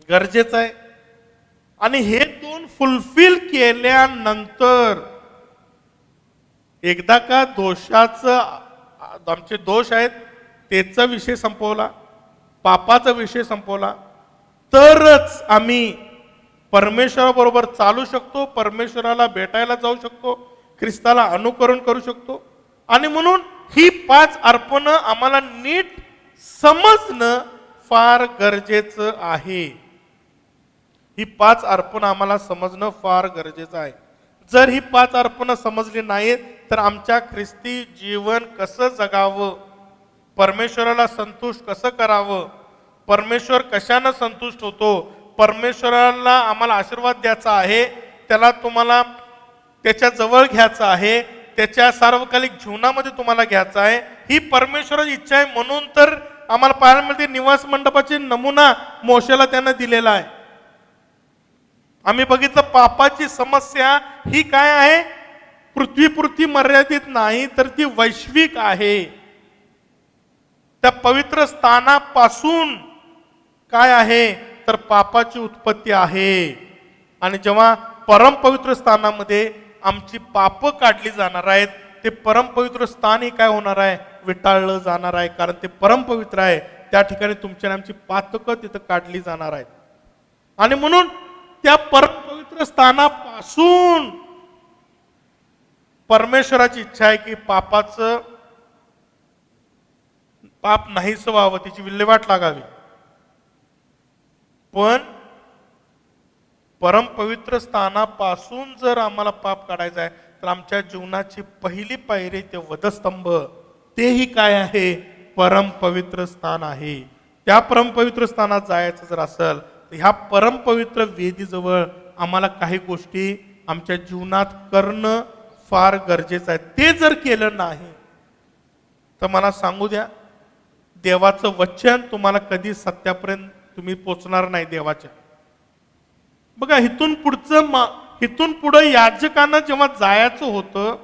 गरजेचं आहे. आणि हे 2 फुलफिल केल्यानंतर एकदा का दोषाचं, आमचे दोष आहेत त्याचा विषय संपवला, पापाचा विषय संपवला, तरच आम्ही परमेश्वराबरोबर चालू शकतो, परमेश्वराला भेटायला जाऊ शकतो, ख्रिस्ताला अनुकरण करू शकतो. आणि म्हणून ही 5 अर्पण आम्हाला नीट समजणं फार गरजेचं आहे. ही 5 अर्पण आम्हाला समजणं फार गरजेचं आहे. जर ही 5 अर्पण समजली नाहीत तर आमच्या ख्रिस्ती जीवन कसं जगावं, परमेश्वराला संतुष्ट कसं करावं, परमेश्वर कशानं संतुष्ट होतो, परमेश्वराला आम्हाला आशीर्वाद द्यायचा आहे, त्याला तुम्हाला त्याच्या जवळ घ्यायचं आहे, त्याच्या सार्वकालिक जीवनामध्ये तुम्हाला घ्यायचं आहे, ही परमेश्वराची इच्छा आहे. म्हणून तर आम्हाला पाहायला मिळते निवास मंडपाचे नमुना मोशेला त्यानं दिलेला आहे. आम्ही बघितलं पापाची समस्या ही काय आहे, पृथ्वीपुरती मर्यादित नाही तर ती वैश्विक आहे. त्या पवित्र स्थानापासून काय आहे तर पापाची उत्पत्ती आहे. आणि जेव्हा परमपवित्र स्थानामध्ये आमची पाप काढली जाणार आहेत, ते परमपवित्र स्थानही काय होणार आहे, विटाळलं जाणार आहे. कारण ते परमपवित्र आहे, त्या ठिकाणी तुमच्या आणि आमची पातकं तिथं काढली जाणार आहेत. आणि म्हणून त्या परमपवित्र स्थानापासून परमेश्वराची इच्छा आहे की पाप नाहीच व्हावं, त्याची विल्हेवाट लागावी. पण परमपवित्र स्थानापासून जर आम्हाला पाप काढायचं आहे तर आमच्या जीवनाची पहिली पायरी ते वधस्तंभ, तेही काय आहे, परमपवित्र स्थान आहे. त्या परमपवित्र स्थानात जायचं जर असेल तर ह्या परमपवित्र वेदीजवळ आम्हाला काही गोष्टी आमच्या जीवनात करणं फार गरजेचं आहे. ते जर केलं नाही तर मला सांगू द्या, देवाचं वचन तुम्हाला कधी सत्यापर्यंत तुम्ही पोचणार नाही देवाच्या. बघा, इथून पुढे याजकांना जेव्हा जायचं होतं,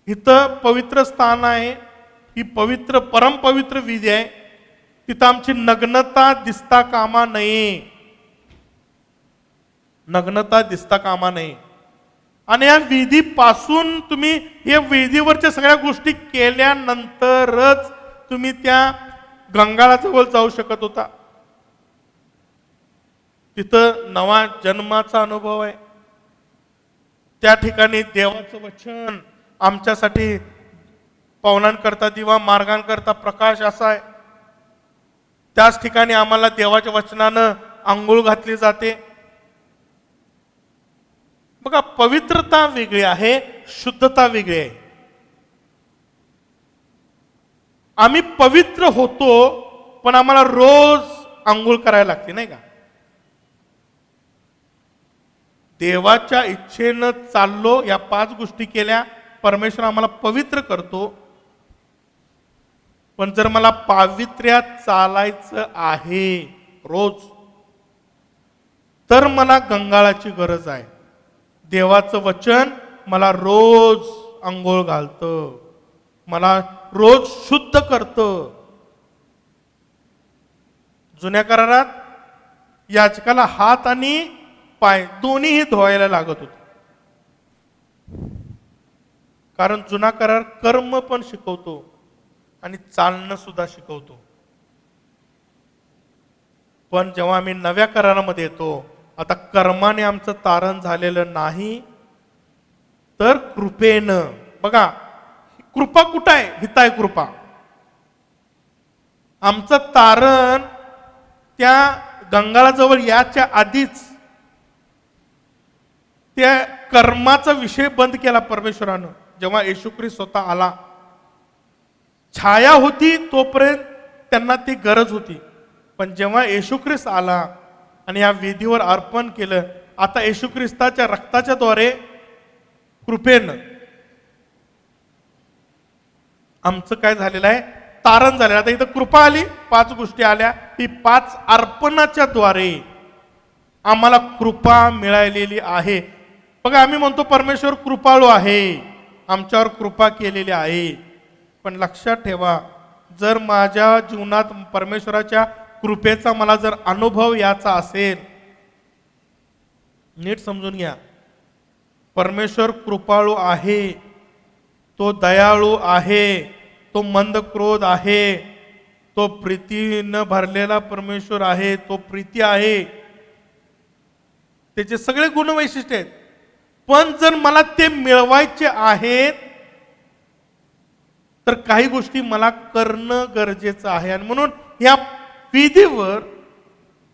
इथं पवित्र स्थान आहे, ही पवित्र परमपवित्र विधी आहे, तिथं आमची नग्नता दिसता कामा नये, नग्नता दिसता कामा नये. आणि या विधीपासून तुम्ही हे विधीवरच्या सगळ्या गोष्टी केल्यानंतरच तुम्ही त्या गंगाळाजवळ जाऊ शकत होता. तिथं नवा जन्माचा अनुभव आहे. त्या ठिकाणी देवाचं वचन आमच्यासाठी पावलांकरता दिवा, मार्गांकरता प्रकाश असा आहे. त्याच ठिकाणी आम्हाला देवाच्या वचनानं आंघोळ घातली जाते. बघा, पवित्रता वेगळी आहे, शुद्धता वेगळी आहे. आम्ही पवित्र होतो पण आम्हाला रोज आंघोळ करायला लागते, नाही का? देवाच्या इच्छेनं चाललो, या 5 गोष्टी केल्या, परमेश्वर आम्हाला पवित्र करतो. पण जर मला पावित्र्यात चालायचं आहे रोज, तर मला गंगाळाची गरज आहे. देवाचं वचन मला रोज आंघोळ घालतं, मला रोज शुद्ध करतं. जुन्या करारात याजकाला हात आणि पाय दोन्हीही धुवायला लागत होते, कारण जुना करार कर्म पण शिकवतो आणि चालणं सुद्धा शिकवतो. पण जेव्हा आम्ही नव्या करारामध्ये येतो, आता कर्माने आमचं तारण झालेलं नाही, तर कृपेनं. बघा, कृपा कुठं आहे? हित आहे कृपा. आमचं तारण त्या गंगाळाजवळ याच्या आधीच त्या कर्माचा विषय बंद केला परमेश्वरानं. जेव्हा येशू ख्रिस्त स्वतः आला, छाया होती तोपर्यंत त्यांना ती गरज होती. पण जेव्हा येशू ख्रिस्त आला आणि या वेदीवर अर्पण केलं, आता येशू ख्रिस्ताच्या रक्ताच्या द्वारे कृपेनं आमचं काय झालेलं आहे? तारण झालेलं. आता इथं कृपा आली, 5 गोष्टी आल्या, ही 5 अर्पणाच्या द्वारे आम्हाला कृपा मिळालेली आहे. बघा, आम्ही म्हणतो परमेश्वर कृपाळू आहे, आमच्यावर कृपा केलेली आहे. पण लक्षात ठेवा, जर माझ्या जीवनात परमेश्वराच्या कृपेचा मला जर अनुभव याचा असेल, नीट समजून घ्या, परमेश्वर कृपाळू आहे, तो दयाळू आहे, तो मंद क्रोध आहे, तो प्रीतीनं भरलेला परमेश्वर आहे, तो प्रीती आहे, त्याचे सगळे गुण वैशिष्ट्य आहेत. पण जर मला ते मिळवायचे आहेत तर काही गोष्टी मला करणं गरजेचं आहे. आणि म्हणून या विधीवर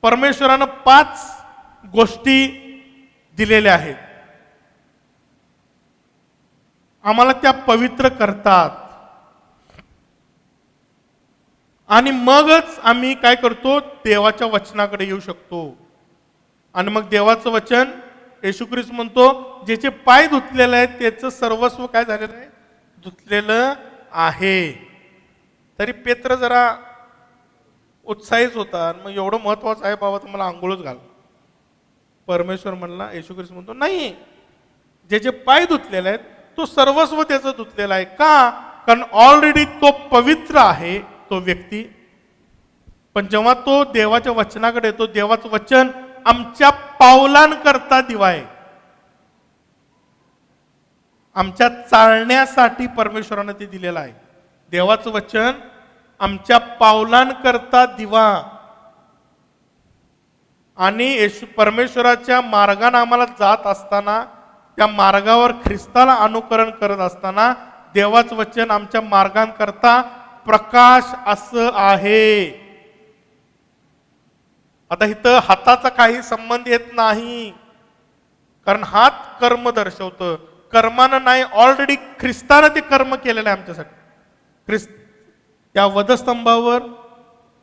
परमेश्वरानं 5 गोष्टी दिलेल्या आहेत. आम्हाला त्या पवित्र करतात. आणि मगच आम्ही काय करतो? देवाच्या वचनाकडे येऊ शकतो. आणि मग देवाचं वचन, येशू ख्रिस्त म्हणतो, ज्याचे पाय धुतलेले आहेत त्याचं सर्वस्व काय झालेलं आहे? धुतलेलं आहे. तरी पेत्र जरा उत्साहीच होता. मग एवढं महत्वाचं आहे बाबा, तुम्हाला आंघोळच घाल. परमेश्वर म्हणला, येशू ख्रिस्त म्हणतो, नाही, ज्याचे पाय धुतलेले आहेत तो सर्वस्व त्याचं धुतलेलं आहे. का? कारण ऑलरेडी तो पवित्र आहे, तो व्यक्ती. पण जेव्हा तो देवाच्या वचनाकडे येतो, देवाचं वचन आमच्या पावलांकरता दिवा आहे. आमच्या चालण्यासाठी परमेश्वरानं ते दिलेलं आहे. देवाचं वचन आमच्या पावलांकरता दिवा, आणि परमेश्वराच्या मार्गाने आम्हाला जात असताना, त्या मार्गावर ख्रिस्ताला अनुकरण करत असताना देवाचं वचन आमच्या मार्गांकरता प्रकाश असं आहे. आता इथं हाताचा काही संबंध येत नाही, कारण हात कर्म दर्शवतं, कर्मानं नाही, ऑलरेडी ख्रिस्तानं ते कर्म केलेलं आहे आमच्यासाठी. ख्रिस्त त्या वधस्तंभावर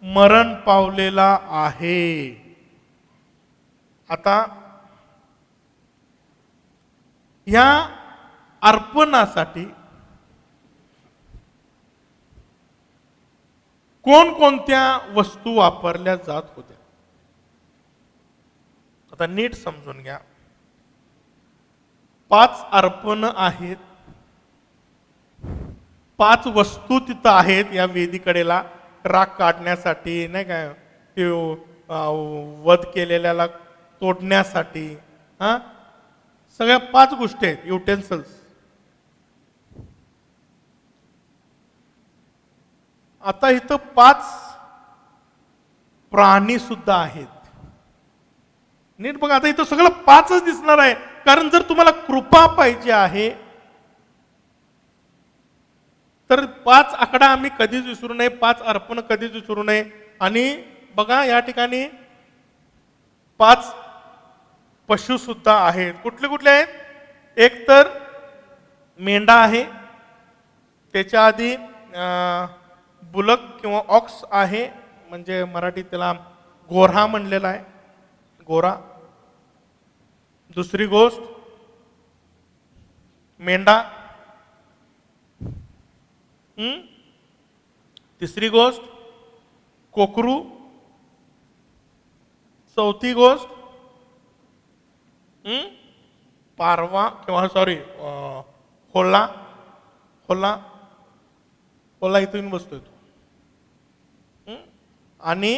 मरण पावलेला आहे. आता ह्या अर्पणासाठी कोणकोणत्या वस्तू वापरल्या जात होत्या? आता नीट समजून घ्या. 5 अर्पण आहेत, 5 वस्तू तिथं आहेत या वेदीकडेला राख काढण्यासाठी, नाही काय, ते वध केलेल्याला तोडण्यासाठी, सगळ्या 5 गोष्टी आहेत, युटेन्सिल्स. आता इथं 5 प्राणी सुद्धा आहेत. नीट बघा, आता इथं सगळं 5च दिसणार आहे, कारण जर तुम्हाला कृपा पाहिजे आहे तर 5 आकडा आम्ही कधीच विसरू नये, 5 अर्पण कधीच विसरू नये. आणि बघा या ठिकाणी 5 पशु सुद्धा आहेत. कुठले कुठले आहेत? एक तर मेंढा आहे, त्याच्या आधी बुलक किंवा ऑक्स आहे, म्हणजे मराठीत त्याला गोरा म्हणलेला आहे, गोरा. दुसरी गोष्ट मेंढा. तिसरी गोष्ट कोकरू. चौथी गोष्ट पारवा किंवा सॉरी होला. होला होला इथून बसतोय तो. आणि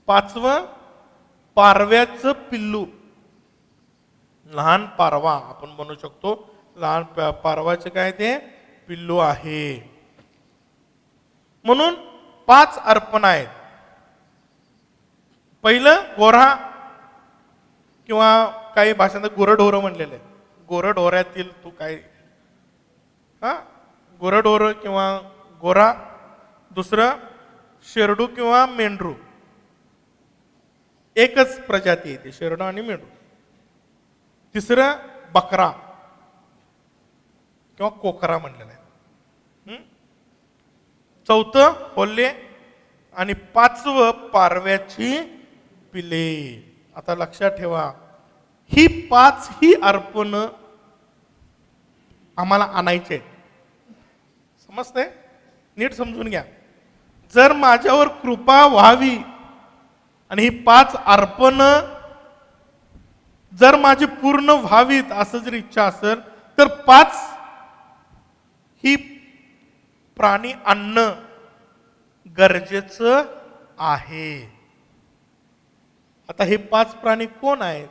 5वं पारव्याचं पिल्लू, लहान पारवा आपण म्हणू शकतो, लहान पारवाचे काय ते पिल्लू आहे. म्हणून 5 अर्पण आहेत. पहिलं गोरा किंवा काही भाषांत गुरढोरं म्हणलेलं आहे. गुरढोऱ्यातील तू काय, गुरढोरं किंवा गोरा. दुसरं शेरडू किंवा मेंढरू, एकच प्रजाती येते, शेरडू आणि मेंढरू. तिसरं बकरा किंवा कोकरा म्हणलेलं आहे. चौथं होल्ले आणि 5वं पारव्याची पिले. आता लक्षात ठेवा, ही 5 ही अर्पण आम्हाला आणायचे. समजते? नीट समजून घ्या. जर माझ्यावर कृपा व्हावी आणि ही 5 अर्पण जर माझी पूर्ण व्हावीत असं जर इच्छा असेल तर 5 ही प्राणी आणणं गरजेचं आहे. आता हे 5 प्राणी कोण आहेत?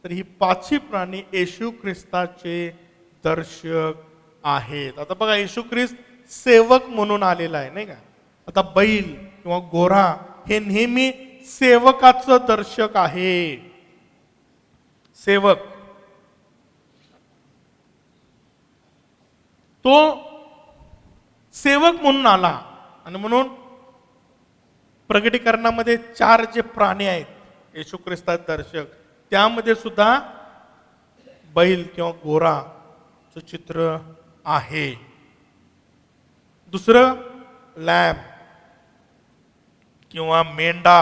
तर ही 5ही प्राणी येशू ख्रिस्ताचे दर्शक आहेत. आता बघा, येशू ख्रिस्त सेवक म्हणून आलेला आहे, नाही का. आता बैल किंवा गोरा हे नेहमी सेवकाचं दर्शक आहे. सेवक तो सेवक म्हणून आला. आणि म्हणून प्रगटीकरणामध्ये 4 जे प्राणी आहेत येशू ख्रिस्तात दर्शक, त्यामध्ये सुद्धा बैल किंवा गोराचं चित्र आहे. दुसरं लॅम्ब किंवा मेंढा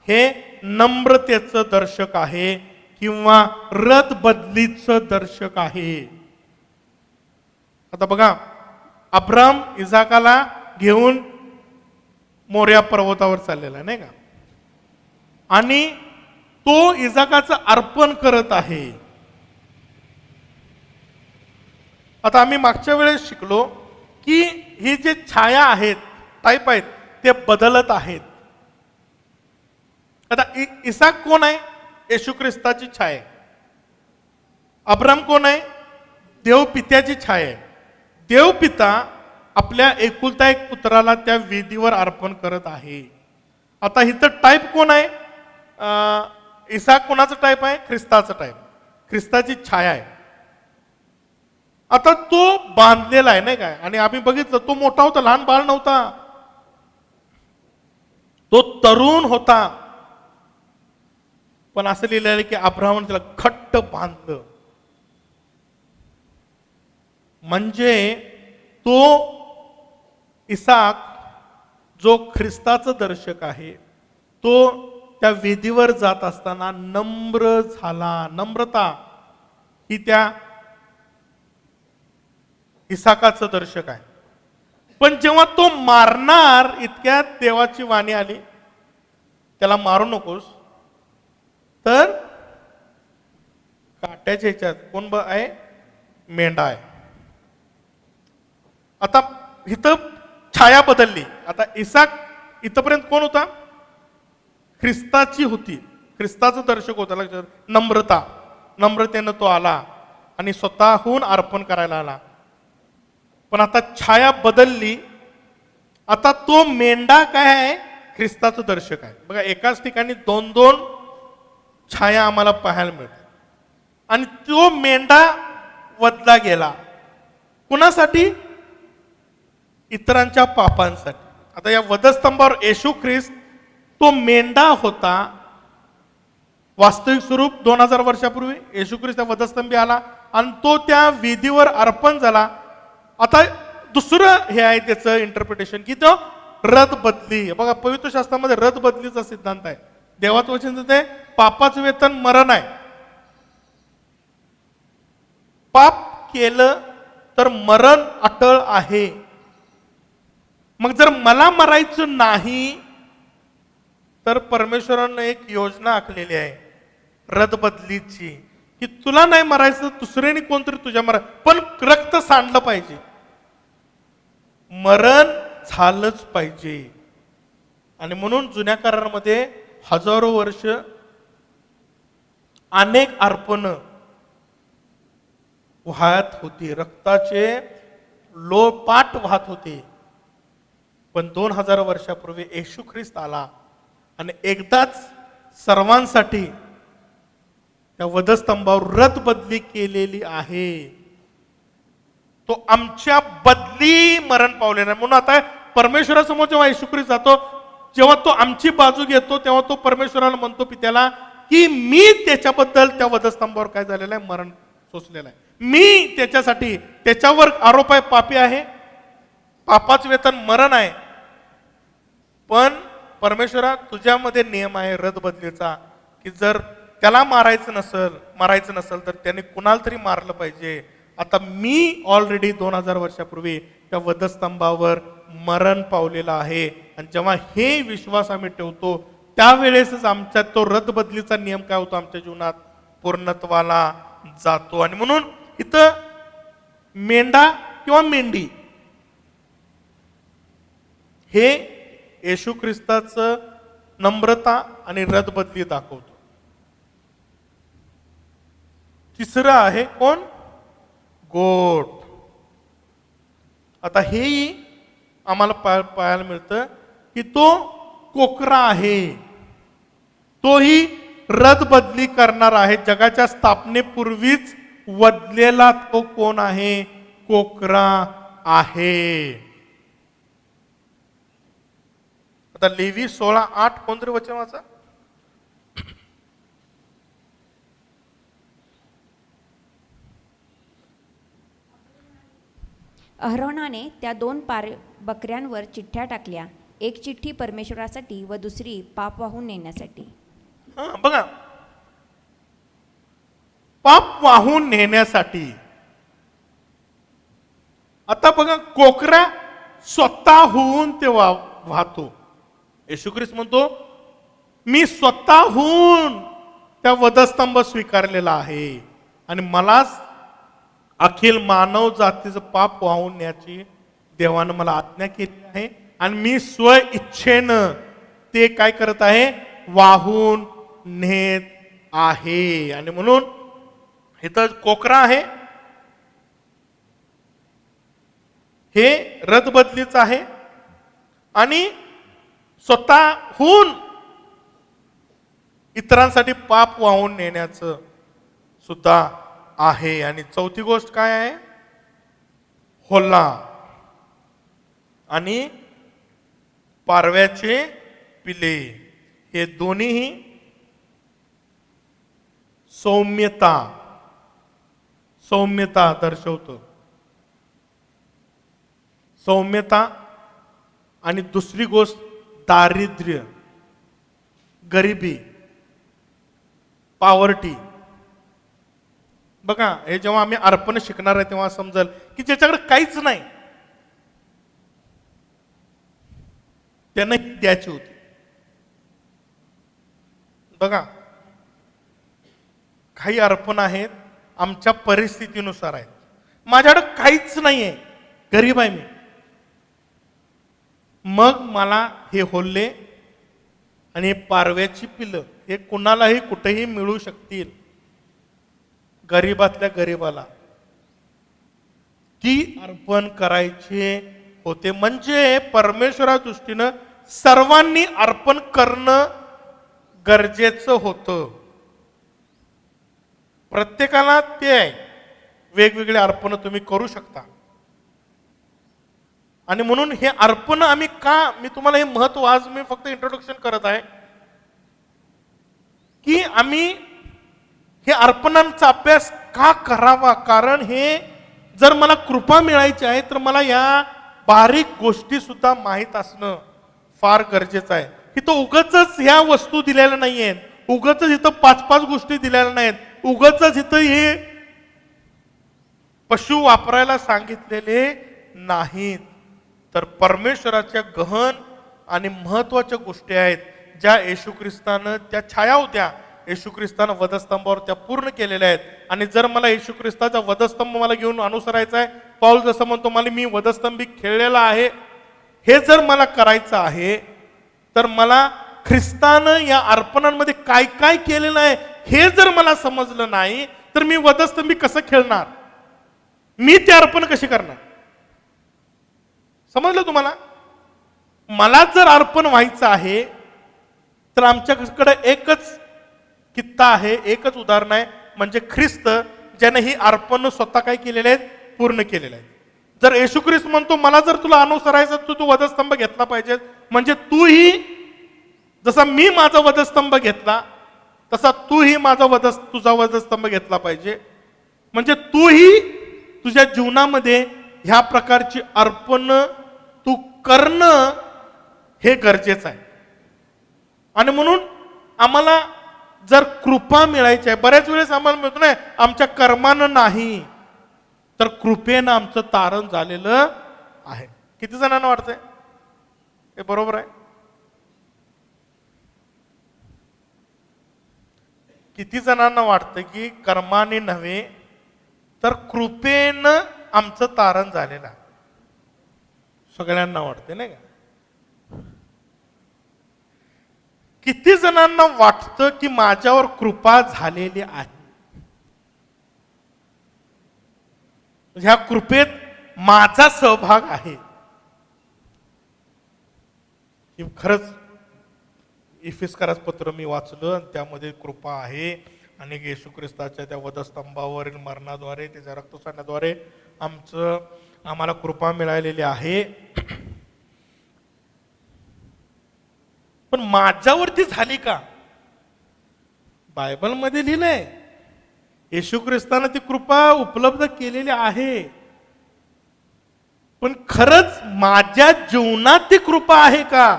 हे नम्रतेचं दर्शक आहे किंवा रथ बदलीचं दर्शक आहे. आता बघा, अब्राम इसाकाला घेऊन मोर्या पर्वतावर चाललेला, नाही का. आणि तो इसाकाचं अर्पण करत आहे. आता आम्ही मागच्या वेळेस शिकलो की हे जे छाया आहेत, टाईप आहेत, ते बदलत आहेत. आता इसाक कोण आहे? येशू ख्रिस्ताची छाया आहे. अब्राम कोण आहे? देव पित्याची छाया आहे. देव पिता आपल्या एकुलता एक पुत्राला त्या वेदीवर अर्पण करत आहे. आता इथं टाईप कोण आहे? इसाक कोणाचं टाईप आहे? ख्रिस्ताचं टाईप, ख्रिस्ताची छाया आहे. आता तो बांधलेला आहे नाही काय, आणि आम्ही बघितलं तो मोठा होता, लहान बाळ नव्हता, तो तरुण होता. पण असं लिहिलेलं आहे की अब्राहमाने त्याला घट्ट बांधलं. म्हणजे तो इसाक जो ख्रिस्ताचं दर्शक आहे, तो त्या वेदीवर जात असताना नम्र झाला. नम्रता ही त्या इसाकाचं दर्शक आहे. पण जेव्हा तो मारणार, इतक्यात देवाची वाणी आली, त्याला मारू नकोस, तर काट्याच्या ह्याच्यात कोण आहे? मेंढा आहे. आता इथं छाया बदलली. आता इसाक इथपर्यंत कोण होता? ख्रिस्ताची होती, ख्रिस्ताचं दर्शक होता. लक्षात, नम्रता, नम्रतेनं तो आला आणि स्वतःहून अर्पण करायला आला. पण आता छाया बदलली. आता तो मेंढा काय आहे? ख्रिस्ताचं दर्शक आहे. बघा, एकाच ठिकाणी दोन दोन छाया आम्हाला पाहायला मिळतात. आणि तो मेंढा वधला गेला. कुणासाठी? इतरांच्या पापांसाठी. आता या वधस्तंभावर येशू ख्रिस्त तो मेंढा होता. वास्तविक स्वरूप 2000 वर्षापूर्वी येशू ख्रिस्त वधस्तंभी आला आणि तो त्या वेदीवर अर्पण झाला. आता दुसरं हे आहे त्याचं इंटरप्रिटेशन की तो रथ बदली. बघा, पवित्र शास्त्रामध्ये रथ बदलीचा सिद्धांत आहे. देवाचं वचन ते पापाचं वेतन मरण आहे. पाप केलं तर मरण अटळ आहे. मग जर मला मरायचं नाही, तर परमेश्वरानं एक योजना आखलेली आहे रथ बदलीची, की तुला नाही मरायचं, दुसऱ्याने कोणतरी तुझ्या मरा, पण रक्त सांडलं पाहिजे, मरण झालंच पाहिजे. आणि म्हणून जुन्या करारामध्ये हजारो वर्ष अनेक अर्पण वाहत होती, रक्ताचे लोळपाट वाहत होते. पण 2000 वर्षापूर्वी येशू ख्रिस्त आला आणि एकदाच सर्वांसाठी त्या वधस्तंभावर रथ बदली केलेली आहे. तो आमच्या बदली मरण पावलेला आहे. म्हणून आता परमेश्वरासमोर जेव्हा येशू ख्रिस्त जातो, जेव्हा तो आमची बाजू घेतो, तेव्हा तो परमेश्वराला म्हणतो पित्याला की मी त्याच्याबद्दल त्या वधस्तंभावर काय झालेलं आहे? मरण सोसलेलं आहे. मी त्याच्यासाठी, त्याच्यावर आरोप आहे, पापी आहे, पापाचं वेतन मरण आहे. पण परमेश्वरा, तुझ्यामध्ये नियम आहे रथ बदलीचा, की जर त्याला मारायचं नसेल तर त्याने कुणाला तरी मारलं पाहिजे. आता मी ऑलरेडी 2000 वर्षापूर्वी त्या वधस्तंभावर मरण पावलेला आहे. आणि जेव्हा हे विश्वास आम्ही ठेवतो, त्यावेळेसच आमच्या तो रथ बदलीचा नियम काय होतो? आमच्या जीवनात पूर्णत्वाला जातो. आणि म्हणून इथं मेंढा किंवा मेंढी हे येशू ख्रिस्ताचं नम्रता आणि रथ बदली दाखवतो. तिसरं आहे कोण? गोट. आता हेही आम्हाला पाहायला मिळतं की तो कोकरा आहे, तोही रथ बदली करणार आहे. जगाच्या स्थापनेपूर्वीच वधलेला तो कोण आहे? कोकरा आहे. आता लेवी 16:8 कोणतरी वचन वाचा. अहरोनाने त्या 2 बकऱ्यांवर चिठ्ठ्या टाकल्या, एक चिठ्ठी परमेश्वरासाठी व दुसरी पाप वाहून नेण्यासाठी. बघा, पाप वाहून नेण्यासाठी. आता बघा, कोकरा स्वतःहून ते वाहतो. येशू ख्रिस्त म्हणतो मी स्वतःहून त्या वधस्तंभ स्वीकारलेला आहे आणि मलाच अखिल मानव जातीचं पाप वाहून न्यायची देवानं मला आज्ञा केली आहे. आणि मी स्व इच्छेनं ते काय करत आहे, वाहून नेत आहे. आणि म्हणून इथं कोकरा आहे, हे रथबदलीच आहे आणि स्वतःहून इतरांसाठी पाप वाहून नेण्याचं सुद्धा आहे. आणि चौथी गोष्ट काय आहे, होल्ला आणि पारव्याचे पिले. हे दोन्हीही सौम्यता दर्शवतो. सौम्यता. आणि दुसरी गोष्ट दारिद्र्य, गरिबी, पॉवर्टी. बघा, हे जेव्हा आम्ही अर्पण शिकणार आहे तेव्हा समजेल की ज्याच्याकडे काहीच नाही त्यांना द्यायची होती. बघा, काही अर्पण आहेत आमच्या परिस्थितीनुसार आहेत. माझ्याकडे काहीच नाहीये, गरीब आहे मी, मग मला हे होल्ले आणि पारव्याची पिलं हे कुणालाही कुठेही मिळू शकतील. गरीबातल्या गरीबाला ती अर्पण करायचे होते. म्हणजे परमेश्वरा दृष्टीनं सर्वांनी अर्पण करणं गरजेचं होतं. प्रत्येकाला ते आहे, वेगवेगळे अर्पण तुम्ही करू शकता. आणि म्हणून हे अर्पण आम्ही का, मी तुम्हाला हे महत्व, आज मी फक्त इंट्रोडक्शन करत आहे की आम्ही हे अर्पणांचा अभ्यास का करावा. कारण हे जर मला कृपा मिळायची आहे तर मला या बारीक गोष्टी सुद्धा माहीत असणं फार गरजेचं आहे. इथं उगाचच ह्या वस्तू दिलेल्या नाहीयेत, उगाचच इथं 5-5 गोष्टी दिलेल्या नाहीत, उगाचच इथं हे पशु वापरायला सांगितलेले नाहीत. तर परमेश्वराच्या गहन आणि महत्वाच्या गोष्टी आहेत ज्या येशू ख्रिस्तानं, त्या छाया होत्या येशू ख्रिस्तानं वधस्तंभावर, त्या पूर्ण केलेल्या आहेत. आणि जर मला येशू ख्रिस्ताचा वधस्तंभ मला घेऊन अनुसरायचा आहे, पाऊल जसं म्हणतो मला मी वधस्तंभी खेळलेला आहे, हे जर मला करायचं आहे तर मला ख्रिस्तानं या अर्पणांमध्ये काय काय केलेलं आहे हे जर मला समजलं नाही तर मी वधस्तंभी कसं खेळणार, मी ते अर्पण कशी करणार. समजलं तुम्हाला. मला जर अर्पण व्हायचं आहे तर आमच्याकडे एकच कित्ता आहे, एकच उदाहरण आहे, म्हणजे ख्रिस्त, ज्याने ही अर्पण स्वतः काय केलेले आहेत, पूर्ण केलेले आहेत. जर येशू ख्रिस्त म्हणतो मला जर तुला अनुसरायचं तर तू वधस्तंभ घेतला पाहिजे, म्हणजे तूही जसा मी माझा वधस्तंभ घेतला तसा तूही तुझा वधस्तंभ घेतला पाहिजे. म्हणजे तूही तुझ्या जीवनामध्ये ह्या प्रकारची अर्पण तू करणं हे गरजेचं आहे. आणि म्हणून आम्हाला जर कृपा मिळायची आहे, बऱ्याच वेळेस आम्हाला मिळतो नाही आमच्या कर्मानं नाही तर कृपेनं आमचं तारण झालेलं आहे. किती जणांना वाटतंय हे बरोबर आहे? किती जणांना वाटतं की कर्माने नव्हे तर कृपेनं आमचं तारण झालेलं आहे? सगळ्यांना वाटते नाही का? किती जणांना वाटतं की माझ्यावर कृपा झालेली आहे, ह्या कृपेत माझा सहभाग आहे? खरंच इफिस्काराचं पत्र मी वाचलं आणि त्यामध्ये कृपा आहे आणि येशू ख्रिस्ताच्या त्या वधस्तंभावरील मरणाद्वारे, त्याच्या रक्तसाण्याद्वारे आम्हाला कृपा मिळालेली आहे. पण माझ्यावरती झाली का? बायबलमध्ये लिहिलंय येशू ख्रिस्तानं ती कृपा उपलब्ध केलेली आहे, पण खरंच माझ्या जीवनात ती कृपा आहे का?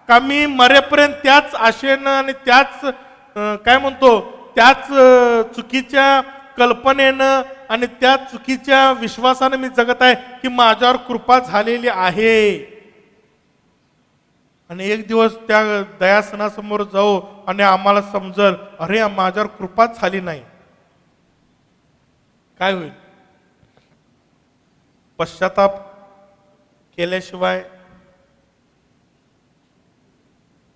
का मी मरेपर्यंत त्याच आशेनं आणि त्याच काय म्हणतो त्याच चुकीच्या कल्पनेनं आणि त्या चुकीच्या विश्वासानं मी जगत आहे की माझ्यावर कृपा झालेली आहे? आणि एक दिवस त्या दयासनासमोर जाऊ आणि आम्हाला समजल अरे माझ्यावर कृपाच झाली नाही, काय होईल? पश्चाताप केल्याशिवाय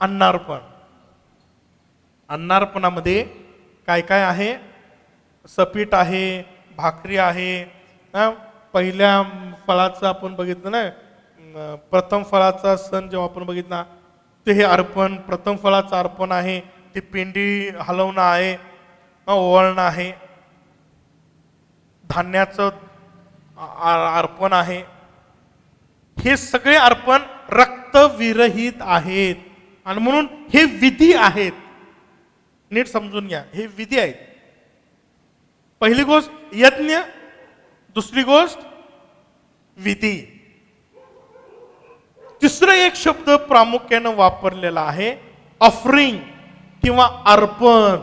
अन्नार्पण. अन्नार्पणामध्ये काय काय आहे? सपीठ आहे, भाकरी आहे. पहिल्या फळाचं आपण बघितलं ना, प्रथम फळाचा सण जेव्हा आपण बघितला ते हे अर्पण, प्रथम फळाचं अर्पण आहे. ती पिंडी हलवणं आहे, ओवाळणं आहे. धान्याचं अर्पण आहे. हे सगळे अर्पण रक्तविरहित आहेत आणि म्हणून हे विधी आहेत. नीट समजून घ्या, हे विधी आहेत. पहिली गोष्ट यज्ञ, दुसरी गोष्ट विधी. तिसरं एक शब्द प्रामुख्यानं वापरलेला आहे, ऑफरिंग किंवा अर्पण.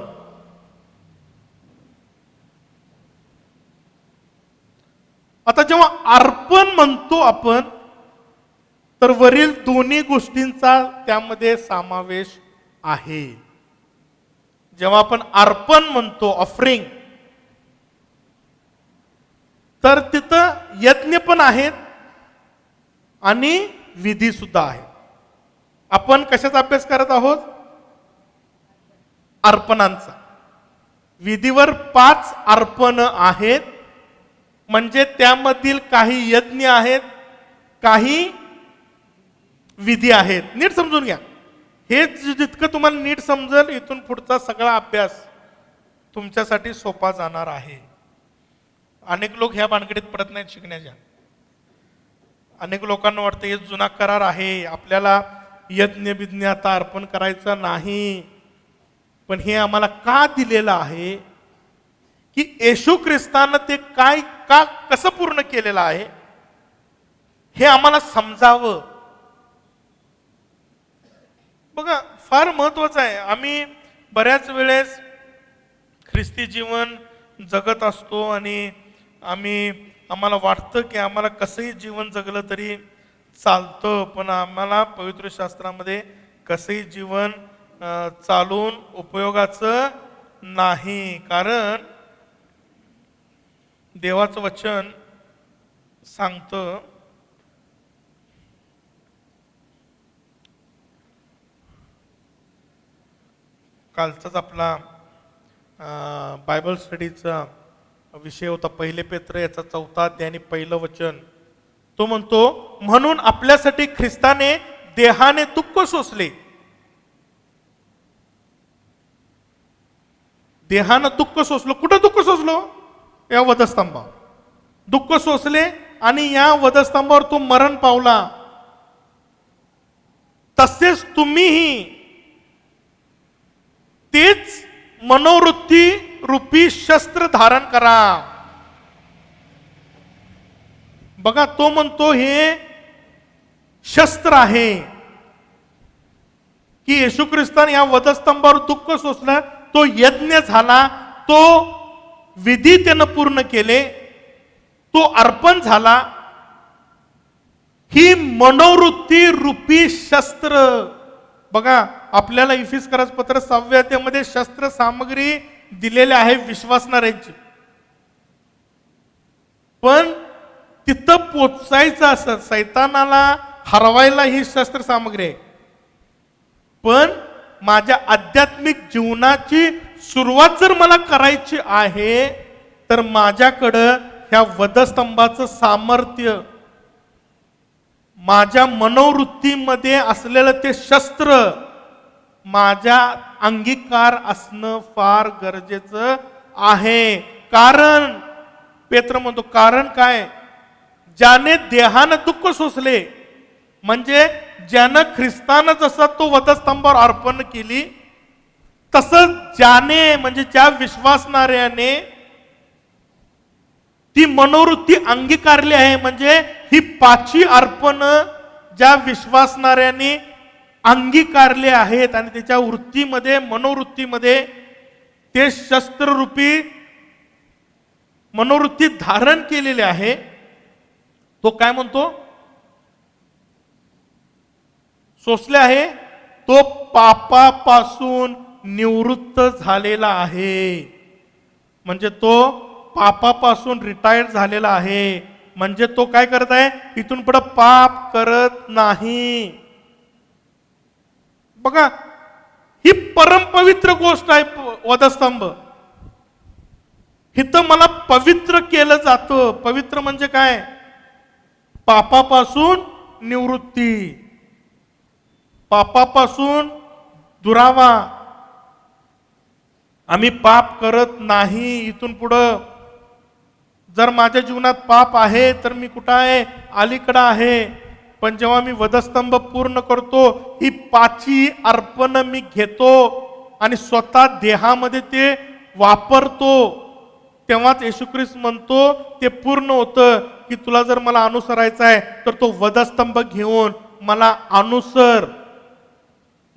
आता जेव्हा अर्पण म्हणतो आपण तर वरील दोन्ही गोष्टींचा त्यामध्ये समावेश आहे. जेव्हा आपण अर्पण म्हणतो, ऑफरिंग, तर तिथं यज्ञ पण आहेत आणि विधी सुद्धा आहेत. आपण कशाचा अभ्यास करत आहोत? अर्पणांचा. विधीवर 5 अर्पण आहेत, म्हणजे त्यामधील काही यज्ञ आहेत, काही विधी आहेत. नीट समजून घ्या. हे जितकं तुम्हाला नीट समजेल, इथून पुढचा सगळा अभ्यास तुमच्यासाठी सोपा जाणार आहे. अनेक लोक ह्या भानगडीत पडत नाहीत शिकण्याच्या. अनेक लोकांना वाटतं हे जुना करार आहे, आपल्याला यज्ञ बिज्ञ आता अर्पण करायचं नाही. पण हे आम्हाला का दिलेलं आहे की येशू ख्रिस्तानं ते काय, का, कसं पूर्ण केलेलं आहे हे आम्हाला समजावं. बघा, फार महत्वाचं आहे. आम्ही बऱ्याच वेळेस ख्रिस्ती जीवन जगत असतो आणि आम्हाला वाटतं की आम्हाला कसंही जीवन जगलं तरी चालतं, पण आम्हाला पवित्र शास्त्रामध्ये कसंही जीवन चालून उपयोगाचं नाही. कारण देवाचं वचन सांगतं, कालचाच आपला बायबल स्टडीचा विषय होता, पहिले पेत्र याचा 4 अध्याय आणि 1 वचन. तो म्हणतो, म्हणून आपल्यासाठी ख्रिस्ताने देहाने दुःख सोसले. देहानं दुःख सोसलं. कुठं दुःख सोसलो? या वधस्तंभावर दुःख सोसले आणि या वधस्तंभावर तो मरण पावला. तसेच तुम्हीही तेच मनोवृत्ती रूपी शस्त्र धारण करा. बघा, तो म्हणतो हे शस्त्र आहे की येशू ख्रिस्तान या वधस्तंभावर दुःख सोसलं, तो यज्ञ झाला, तो विधी त्यानं पूर्ण केले, तो अर्पण झाला. ही मनोवृत्ती रूपी शस्त्र. बघा, आपल्याला इफिसकरास पत्र 6व्या अध्यायामध्ये शस्त्र सामग्री दिलेली आहे विश्वासणाऱ्यांची. पण तिथं पोचायचं असं, सैतानाला हरवायला ही शस्त्र सामग्री आहे. पण माझ्या आध्यात्मिक जीवनाची सुरुवात जर मला करायची आहे तर माझ्याकडं ह्या वधस्तंभाचं सामर्थ्य, माझ्या मनोवृत्तीमध्ये असलेलं ते शस्त्र माझ्या अंगीकार असणं फार गरजेचं आहे. कारण पेत्र म्हणतो, कारण काय? ज्याने देहानं दुःख सोसले, म्हणजे ज्यानं ख्रिस्तानं जसा तो वधस्तंभावर अर्पण केली, तसं ज्याने, म्हणजे ज्या विश्वासणाऱ्याने ती मनोवृत्ती अंगीकारली आहे, म्हणजे ही 5 अर्पण ज्या विश्वासणाऱ्यांनी अंगीकारले आहेत आणि त्याच्या वृत्तीमध्ये, मनोवृत्तीमध्ये ते शस्त्ररूपी मनोवृत्ती धारण केलेले आहे. तो काय म्हणतो? सोसले आहे, तो पापापासून निवृत्त झालेला आहे. म्हणजे तो पापापासून रिटायर्ड झालेला आहे. म्हणजे तो काय करत आहे? इथून पुढे पाप करत नाही. बघा, ही परमपवित्र गोष्ट आहे वधस्तंभ. इथं मला पवित्र केलं जातं. पवित्र म्हणजे काय? पापापासून निवृत्ती, पापापासून दुरावा. आम्ही पाप करत नाही इथून पुढं. जर माझ्या जीवनात पाप आहे तर मी कुठं आहे? अलीकडं आहे. पण जेव्हा मी वधस्तंभ पूर्ण करतो, ही पाची अर्पण मी घेतो आणि स्वतः देहामध्ये ते वापरतो, तेव्हाच येशू ख्रिस्त म्हणतो ते पूर्ण होतं की तुला जर मला अनुसरायचं आहे तर तो वधस्तंभ घेऊन मला अनुसर.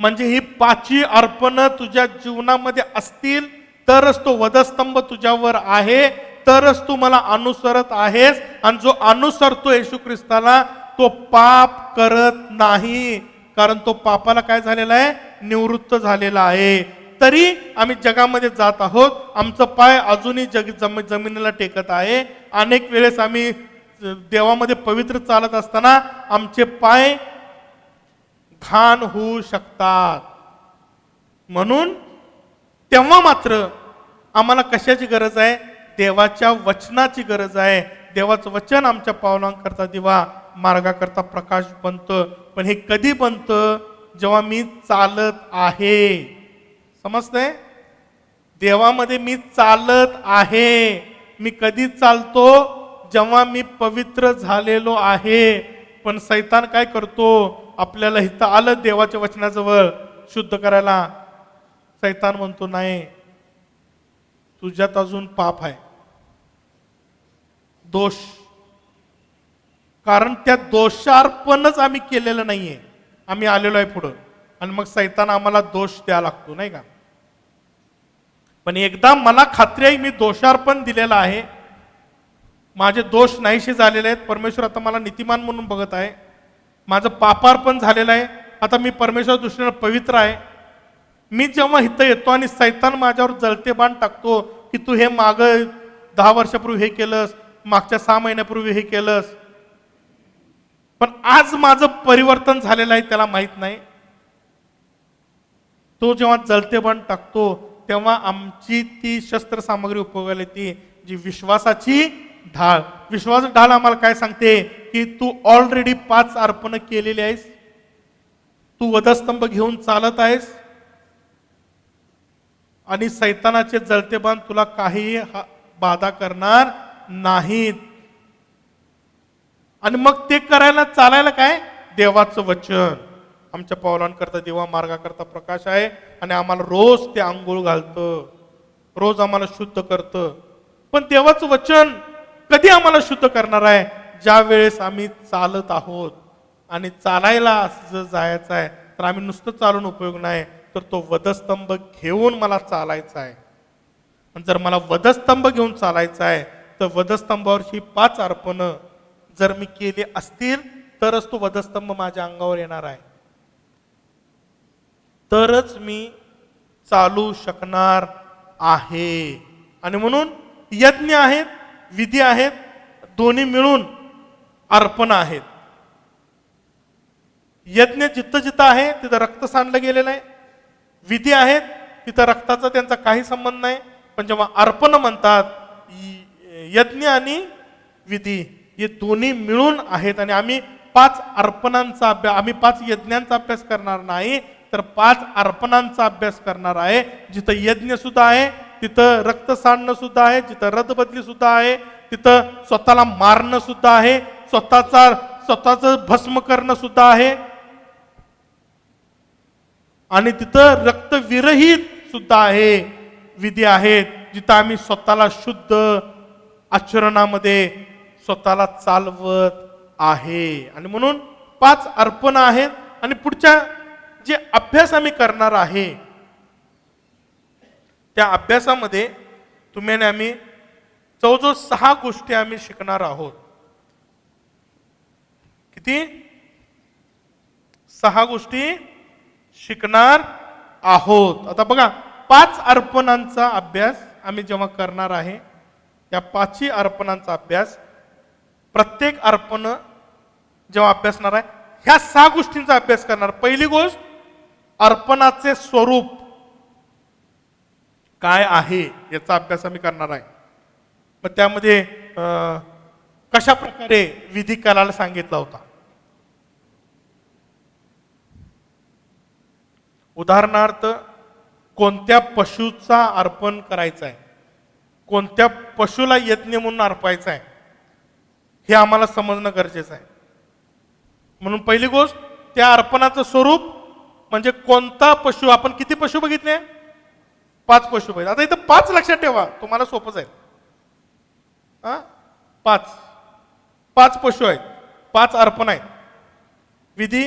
म्हणजे ही पाची अर्पण तुझ्या जीवनामध्ये असतील तरच तो वधस्तंभ तुझ्यावर आहे, तरच तू मला अनुसरत आहेस. आणि जो अनुसरतो येशू ख्रिस्ताला तो पाप करत नाही, कारण तो पापाला काय झालेला आहे? निवृत्त झालेला आहे. तरी आम्ही जगामध्ये जात आहोत, आमचं पाय अजूनही जमिनीला टेकत आहे. अनेक वेळेस आम्ही देवामध्ये पवित्र चालत असताना आमचे पाय घाण होऊ शकतात. म्हणून तेव्हा मात्र आम्हाला कशाची गरज आहे? देवाच्या वचनाची गरज आहे. देवाचं वचन आमच्या पावलांकरता दिवा, मार्गाकरता प्रकाश बनतं. पण हे कधी बनतं? जेव्हा मी चालत आहे. समजतंय? देवामध्ये मी चालत आहे. मी कधी चालतो? जेव्हा मी पवित्र झालेलो आहे. पण सैतान काय करतो? आपल्याला इथं आलं देवाच्या वचनाजवळ शुद्ध करायला, सैतान म्हणतो नाही, तुझ्यात अजून पाप आहे, दोष. कारण त्या दोषार्पणच आम्ही केलेलं नाहीये, आम्ही आलेलो आहे पुढं. आणि मग सैतान आम्हाला दोष द्यावा लागतो, नाही का? पण एकदा मला खात्री आहे मी दोषार्पण दिलेलं आहे, माझे दोष नाहीसे झालेले आहेत. परमेश्वर आता मला नीतिमान म्हणून बघत आहे. माझं पापार्पण झालेलं आहे. आता मी परमेश्वर दृष्टीने पवित्र आहे. मी जेव्हा इथं येतो आणि सैतान माझ्यावर जळते बाण टाकतो की तू हे माग 10 वर्षापूर्वी हे केलंस, मागच्या 6 महिन्यापूर्वी हे केलंस, पण आज माझं परिवर्तन झालेलं आहे त्याला माहित नाही. तो जेव्हा जळते बाण टाकतो तेव्हा आमची ती शस्त्र सामग्री उपयोगाला येते, जी विश्वासाची ढाल. विश्वास ढाल आम्हाला काय सांगते? की तू ऑलरेडी 5 अर्पण केलेली आहेस, तू वधस्तंभ घेऊन चालत आहेस आणि सैतानाचे जळते बाण तुला काही बाधा करणार नाहीत. आणि मग ते करायला चालायला काय? देवाचं वचन आमच्या पावलांकरता दिवा, मार्गाकरता प्रकाश आहे. आणि आम्हाला रोज ते आंघोळ घालतं, रोज आम्हाला शुद्ध करतं. पण देवाचं वचन कधी आम्हाला शुद्ध करणार आहे? ज्या वेळेस आम्ही चालत आहोत. आणि चालायला जर जायचं आहे तर आम्ही नुसतं चालून उपयोग नाही, तर तो वधस्तंभ घेऊन मला चालायचा आहे. आणि जर मला वधस्तंभ घेऊन चालायचा आहे तर वधस्तंभावरची 5 अर्पण जर मी केले असतील तरच तो वधस्तंभ माझ्या अंगावर येणार आहे, तरच मी चालू शकणार आहे. आणि म्हणून यज्ञ आहेत, विधी आहेत, दोन्ही मिळून अर्पण आहेत. यज्ञ जिथं जिथं आहे तिथं रक्त सांडलं गेलेलं आहे. विधी आहेत तिथं रक्ताचा त्यांचा काही संबंध नाही. पण जेव्हा अर्पण म्हणतात, यज्ञ आणि विधी हे दोन्ही मिळून आहेत. आणि आम्ही 5 अर्पणांचा अभ्यास, आम्ही 5 यज्ञांचा अभ्यास करणार नाही, तर 5 अर्पणांचा अभ्यास करणार आहे. जिथं यज्ञ सुद्धा आहे तिथं रक्त सांडणं सुद्धा आहे, जिथं रथबदली सुद्धा आहे तिथं स्वतःला मारणं सुद्धा आहे, स्वतःचं भस्म करणं सुद्धा आहे. आणि तिथं रक्तविरहित सुद्धा आहे, विधी आहेत जिथं आम्ही स्वतःला शुद्ध आचरणामध्ये स्वतःला चालवत आहे. आणि म्हणून 5 अर्पण आहेत. आणि पुढच्या जे अभ्यास आम्ही करणार आहे त्या अभ्यासामध्ये तुम्ही आणि आम्ही जवळजवळ 6 गोष्टी आम्ही शिकणार आहोत. किती? 6 गोष्टी शिकणार आहोत. आता बघा, 5 अर्पणांचा अभ्यास आम्ही जेव्हा करणार आहे, या 5 अर्पणांचा अभ्यास, प्रत्येक अर्पण जेव्हा अभ्यासणार आहे ह्या 6 गोष्टींचा अभ्यास करणार. पहिली गोष्ट, अर्पणाचे स्वरूप काय आहे याचा अभ्यास आम्ही करणार आहे. मग त्यामध्ये कशा प्रकारे विधी करायला सांगितला होता. उदाहरणार्थ कोणत्या पशुचा अर्पण करायचा आहे, कोणत्या पशुला यज्ञ म्हणून अर्पायचा आहे हे आम्हाला समजणं गरजेचं आहे. म्हणून पहिली गोष्ट त्या अर्पणाचं स्वरूप म्हणजे कोणता पशु. आपण किती पशु बघितले? 5 पशु बघितले. आता इथं 5 लक्षात ठेवा, तुम्हाला सोपं जाईल. 5 पशु आहेत, 5 अर्पण आहेत. विधी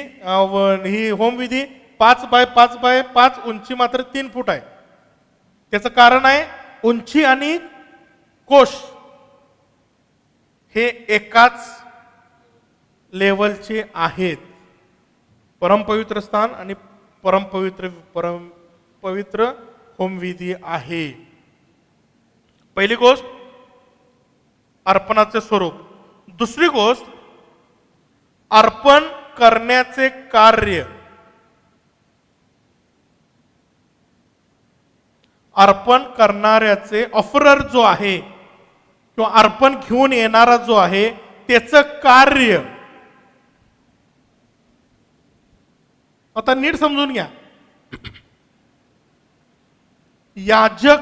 ही होम विधी 5 बाय 5 बाय 5, उंची मात्र 3 फूट आहे. त्याचं कारण आहे उंची आणि कोश हे एकाच लेवलचे आहेत. परमपवित्र स्थान आणि परमपवित्र होमविधी आहे. पहिली गोष्ट अर्पणाचे स्वरूप. दुसरी गोष्ट अर्पण करण्याचे कार्य. अर्पण करणाऱ्याचे ऑफरर जो आहे किंवा अर्पण घेऊन येणारा जो आहे त्याचं कार्य. आता नीट समजून घ्या. याजक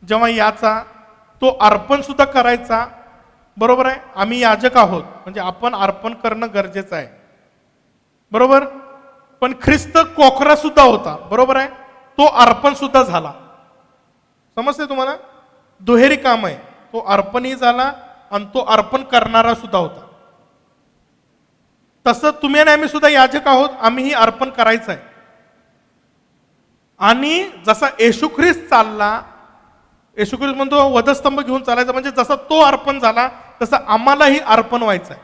जेव्हा याचा तो अर्पण सुद्धा करायचा, बरोबर आहे. आम्ही याजक आहोत म्हणजे आपण अर्पण करणं गरजेचं आहे, बरोबर. पण ख्रिस्त कोकरा सुद्धा होता, बरोबर आहे. तो अर्पण सुद्धा झाला. समजते तुम्हाला? दुहेरी काम आहे. तो अर्पणही झाला आणि तो अर्पण करणारा सुद्धा होता. तसं तुम्ही आणि आम्ही सुद्धा याजक आहोत, आम्हीही अर्पण करायचं आहे. आणि जसा येशू ख्रिस्त चालला, येशू ख्रिस्त म्हणतो वधस्तंभ घेऊन चालायचा, म्हणजे जसा तो अर्पण झाला तसं आम्हालाही अर्पण व्हायचं आहे.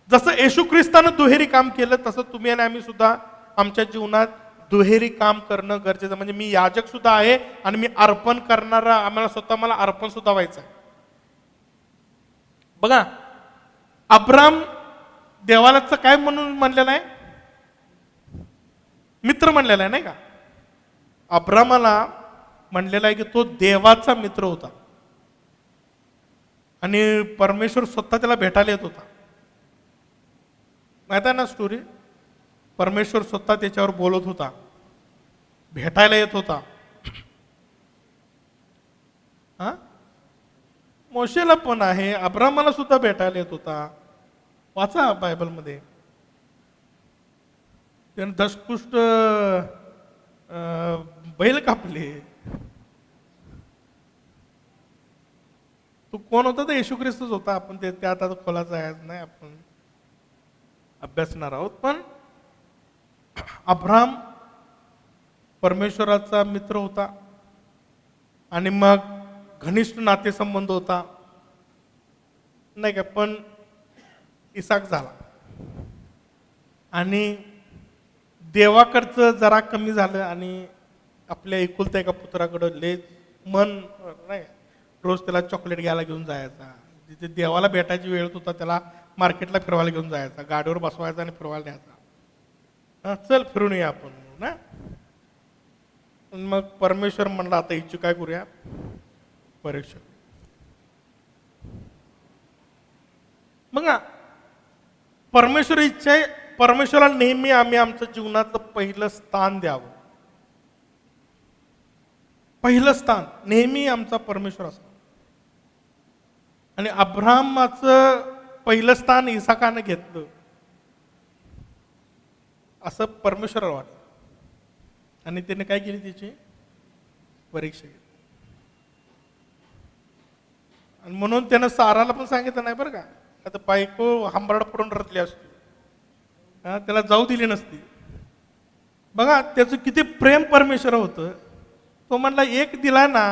जसं येशू ख्रिस्तानं दुहेरी काम केलं तसं तुम्ही आणि आम्ही सुद्धा आमच्या जीवनात दुहेरी काम करणं गरजेचं. म्हणजे मी याजक सुद्धा आहे आणि मी अर्पण करणारा, आम्हाला स्वतः मला अर्पण सुद्धा व्हायचं आहे. बघा अब्राम देवालाच काय म्हणून म्हणलेलं आहे? मित्र म्हणलेला आहे, नाही का? अब्रामाला म्हणलेला आहे की तो देवाचा मित्र होता आणि परमेश्वर स्वतः त्याला भेटायला येत होता. माहित आहे ना स्टोरी? परमेश्वर स्वतः त्याच्यावर बोलत होता, भेटायला येत होता. मोशेला पण आहे, अब्रामाला सुद्धा भेटायला येत होता. वाचा बायबलमध्ये. त्याने दशपुष्ट बैल कापले. तो कोण होता? तर येशू ख्रिस्तच होता. आपण ते आता खोला जायचं नाही, आपण अभ्यासणार आहोत. पण अब्राम परमेश्वराचा मित्र होता आणि मग घनिष्ठ नातेसंबंध होता, नाही का? पण इसाक झाला आणि देवाकडचं जरा कमी झालं आणि आपल्या एकुलत्या एका पुत्राकडं ले मन नाही. रोज त्याला चॉकलेट घ्यायला घेऊन जायचा, जिथे देवाला भेटायची वेळ होता त्याला मार्केटला फिरवायला घेऊन जायचा, गाडीवर बसवायचा आणि फिरवायला न्यायचा. चल फिरून ये आपण ना. मग परमेश्वर म्हणला आता हिची काय करूया? परीक्षा. बघा परमेश्वर इच्छा आहे, परमेश्वराला नेहमी आम्ही आमच्या जीवनाचं पहिलं स्थान द्यावं. पहिलं स्थान नेहमी आमचा परमेश्वर असतो. आणि अब्रामाचं पहिलं स्थान इसाकानं घेतलं असं परमेश्वराला वाटलं आणि त्याने काय केली? त्याची परीक्षा घेतली. आणि म्हणून त्यानं साराला पण सांगितलं नाही बरं का, आता बायको हंबरडा पडून रचली असती, त्याला जाऊ दिली नसती. बघा त्याचं किती प्रेम परमेश्वर होतं. तो म्हणला एक दिला ना,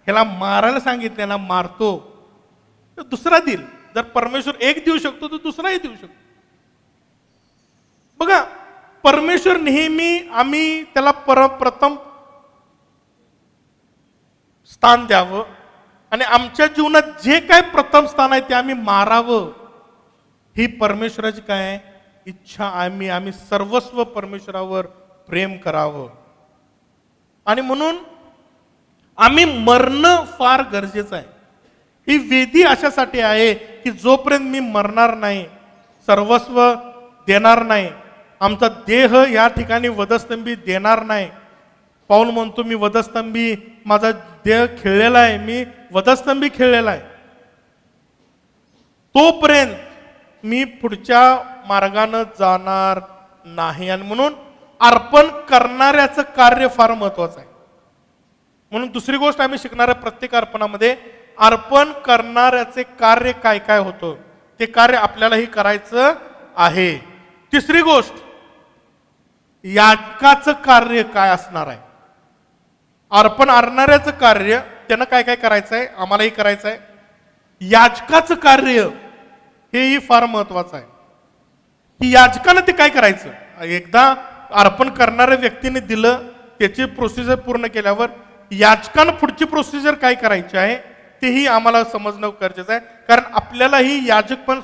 ह्याला मारायला सांगितलं ना, मारतो तर दुसरा देईल. जर परमेश्वर एक देऊ शकतो तर दुसराही देऊ शकतो. बघा परमेश्वर नेहमी आम्ही त्याला प्रथम स्थान द्यावं आणि आमच्या जीवनात जे काय प्रथम स्थान आहे ते आम्ही मारावं, ही परमेश्वराची काय इच्छा आम्ही सर्वस्व परमेश्वरावर प्रेम करावं. आणि म्हणून आम्ही मरणं फार गरजेचं आहे. ही वेदी अशासाठी आहे की जोपर्यंत मी मरणार नाही, सर्वस्व देणार नाही, आमचा देह या ठिकाणी वधस्तंभी देणार नाही. पाऊल म्हणतो मी वधस्तंभी, माझा देह खेळलेला आहे, मी वधस्तंभी खेळलेला आहे, तोपर्यंत मी पुढच्या मार्गानं जाणार नाही. आणि म्हणून अर्पण करणाऱ्याचं कार्य फार महत्वाचं आहे. म्हणून दुसरी गोष्ट आम्ही शिकणाऱ्या प्रत्येक अर्पणामध्ये अर्पण करणाऱ्याचे कार्य काय काय होतं ते कार्य आपल्यालाही करायचं आहे. तिसरी गोष्ट, याजकाचं कार्य काय असणार आहे. अर्पण आणणाऱ्याचं कार्य त्यानं काय काय करायचं आहे, आम्हालाही करायचं आहे. याजकाचं कार्य हेही फार महत्वाचं आहे की याजकानं ते काय करायचं. एकदा अर्पण करणाऱ्या व्यक्तीने दिलं, त्याची प्रोसिजर पूर्ण केल्यावर याजकानं पुढची प्रोसिजर काय करायची आहे तेही आम्हाला समजणं गरजेचं आहे. कारण आपल्यालाही याजक पण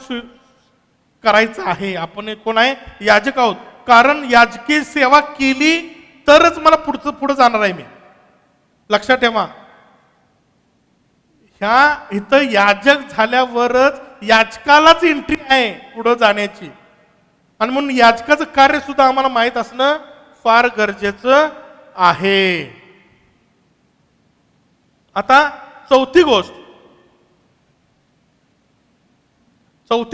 करायचं आहे. आपण कोण आहे, याजक आहोत. कारण याजकी सेवा केली तरच मला पुढे जाणार आहे मी. लक्षात ठेवा, ह्या इथं याजक झाल्यावरच याजकालाच एंट्री आहे पुढे जाण्याची. आणि म्हणून याजकाचं कार्य सुद्धा आम्हाला माहित असणं फार गरजेचं आहे. आता चौथी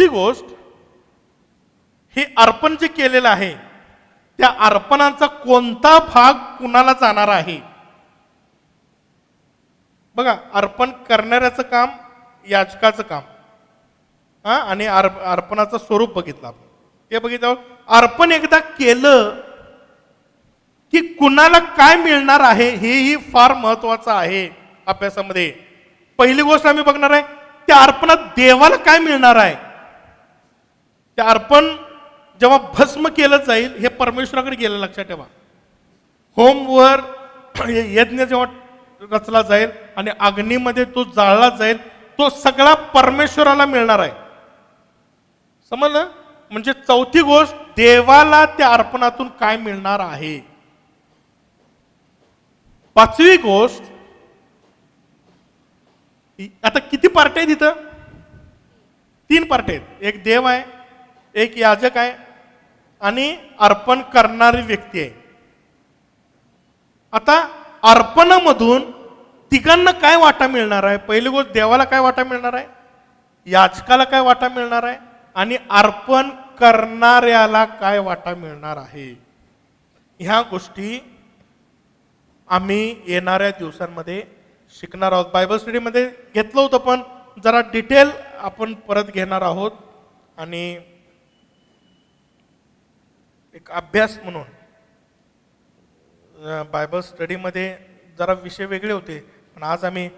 गोष्ट हे अर्पण जे केलेलं आहे त्या अर्पणाचा कोणता भाग कुणाला जाणार आहे. बघा, अर्पण करणाऱ्याचं काम, याजकाचं काम, आणि अर्पणाचं स्वरूप बघितलं आपण. ते बघितलं, अर्पण एकदा केलं की कुणाला काय मिळणार आहे हेही फार महत्वाचं आहे अभ्यासामध्ये. पहिली गोष्ट आम्ही बघणार आहे, त्या अर्पणात देवाला काय मिळणार आहे. त्या अर्पण जेव्हा भस्म केलं जाईल हे परमेश्वराकडे गेलं. लक्षात ठेवा, होमवर यज्ञ जेव्हा रचला जाईल आणि अग्नीमध्ये तो जाळला जाईल, तो सगळा परमेश्वराला मिळणार आहे. समजलं. म्हणजे चौथी गोष्ट, देवाला त्या अर्पणातून काय मिळणार आहे. पाचवी गोष्ट, आता किती पार्ट आहेत इथं, 3 पार्ट आहेत. एक देव आहे, एक याजक आहे आणि अर्पण करणारी व्यक्ती आहे. आता अर्पणामधून तिघांना काय वाटा मिळणार आहे. पहिली गोष्ट, देवाला काय वाटा मिळणार आहे, याजकाला काय वाटा मिळणार आहे आणि अर्पण करणाऱ्याला काय वाटा मिळणार आहे. ह्या गोष्टी आम्ही येणाऱ्या दिवसांमध्ये शिकणार आहोत. बायबल स्टडीमध्ये घेतलं होतं, पण जरा डिटेल आपण परत घेणार आहोत. आणि एक अभ्यास म्हणून बायबल स्टडीमध्ये जरा विषय वेगळे होते, पण आज आम्ही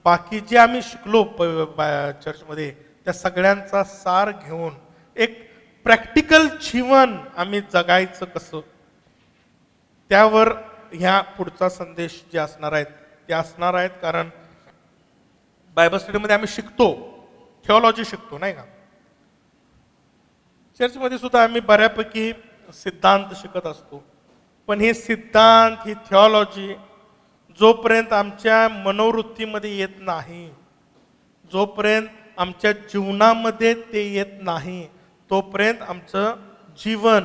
बाकी जे आम्ही शिकलो चर्चमध्ये त्या सगळ्यांचा सार घेऊन एक प्रॅक्टिकल जीवन आम्ही जगायचं कसं, त्यावर ह्या पुढचा संदेश जे असणार आहेत ते असणार आहेत. कारण बायबल स्टडीमध्ये आम्ही शिकतो, थिओलॉजी शिकतो, नाही का. चर्चमध्ये सुद्धा आम्ही बऱ्यापैकी सिद्धांत शिकत असतो, पण हे सिद्धांत, ही थिओलॉजी जोपर्यंत आमच्या मनोवृत्तीमध्ये येत नाही, जोपर्यंत आमच्या जीवनामध्ये ते येत नाही, तोपर्यंत आमचं जीवन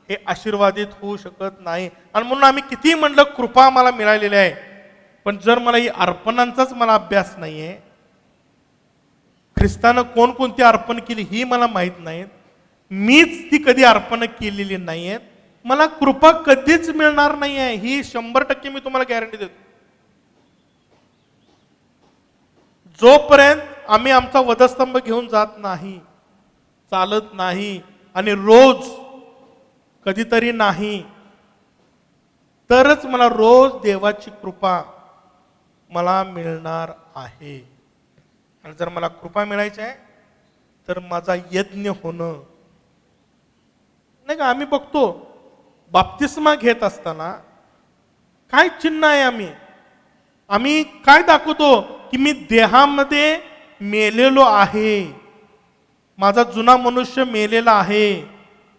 हे आशीर्वादित होऊ शकत नाही. आणि म्हणून आम्ही किती म्हणलं कृपा मला मिळालेली आहे, पण जर मला ही अर्पणांचाच मला अभ्यास नाहीये, ख्रिस्तानं कोणकोणती अर्पण केली ही मला माहीत नाहीत, मीच ती कधी अर्पण केलेली नाहीयेत, मला कृपा कधीच मिळणार नाही आहे. ही 100% मी तुम्हाला गॅरंटी देतो. जोपर्यंत आम्ही आमचा वधस्तंभ घेऊन जात नाही, चालत नाही आणि रोज कधीतरी नाही, तरच मला रोज देवाची कृपा मला मिळणार आहे. आणि जर मला कृपा मिळायची आहे तर माझा यज्ञ होणं, नाही का. आम्ही बघतो बाप्तिस्मा घेत असताना काय चिन्ह आहे, आम्ही काय दाखवतो की मी देहामध्ये मेलेलो आहे, माझा जुना मनुष्य मेलेला आहे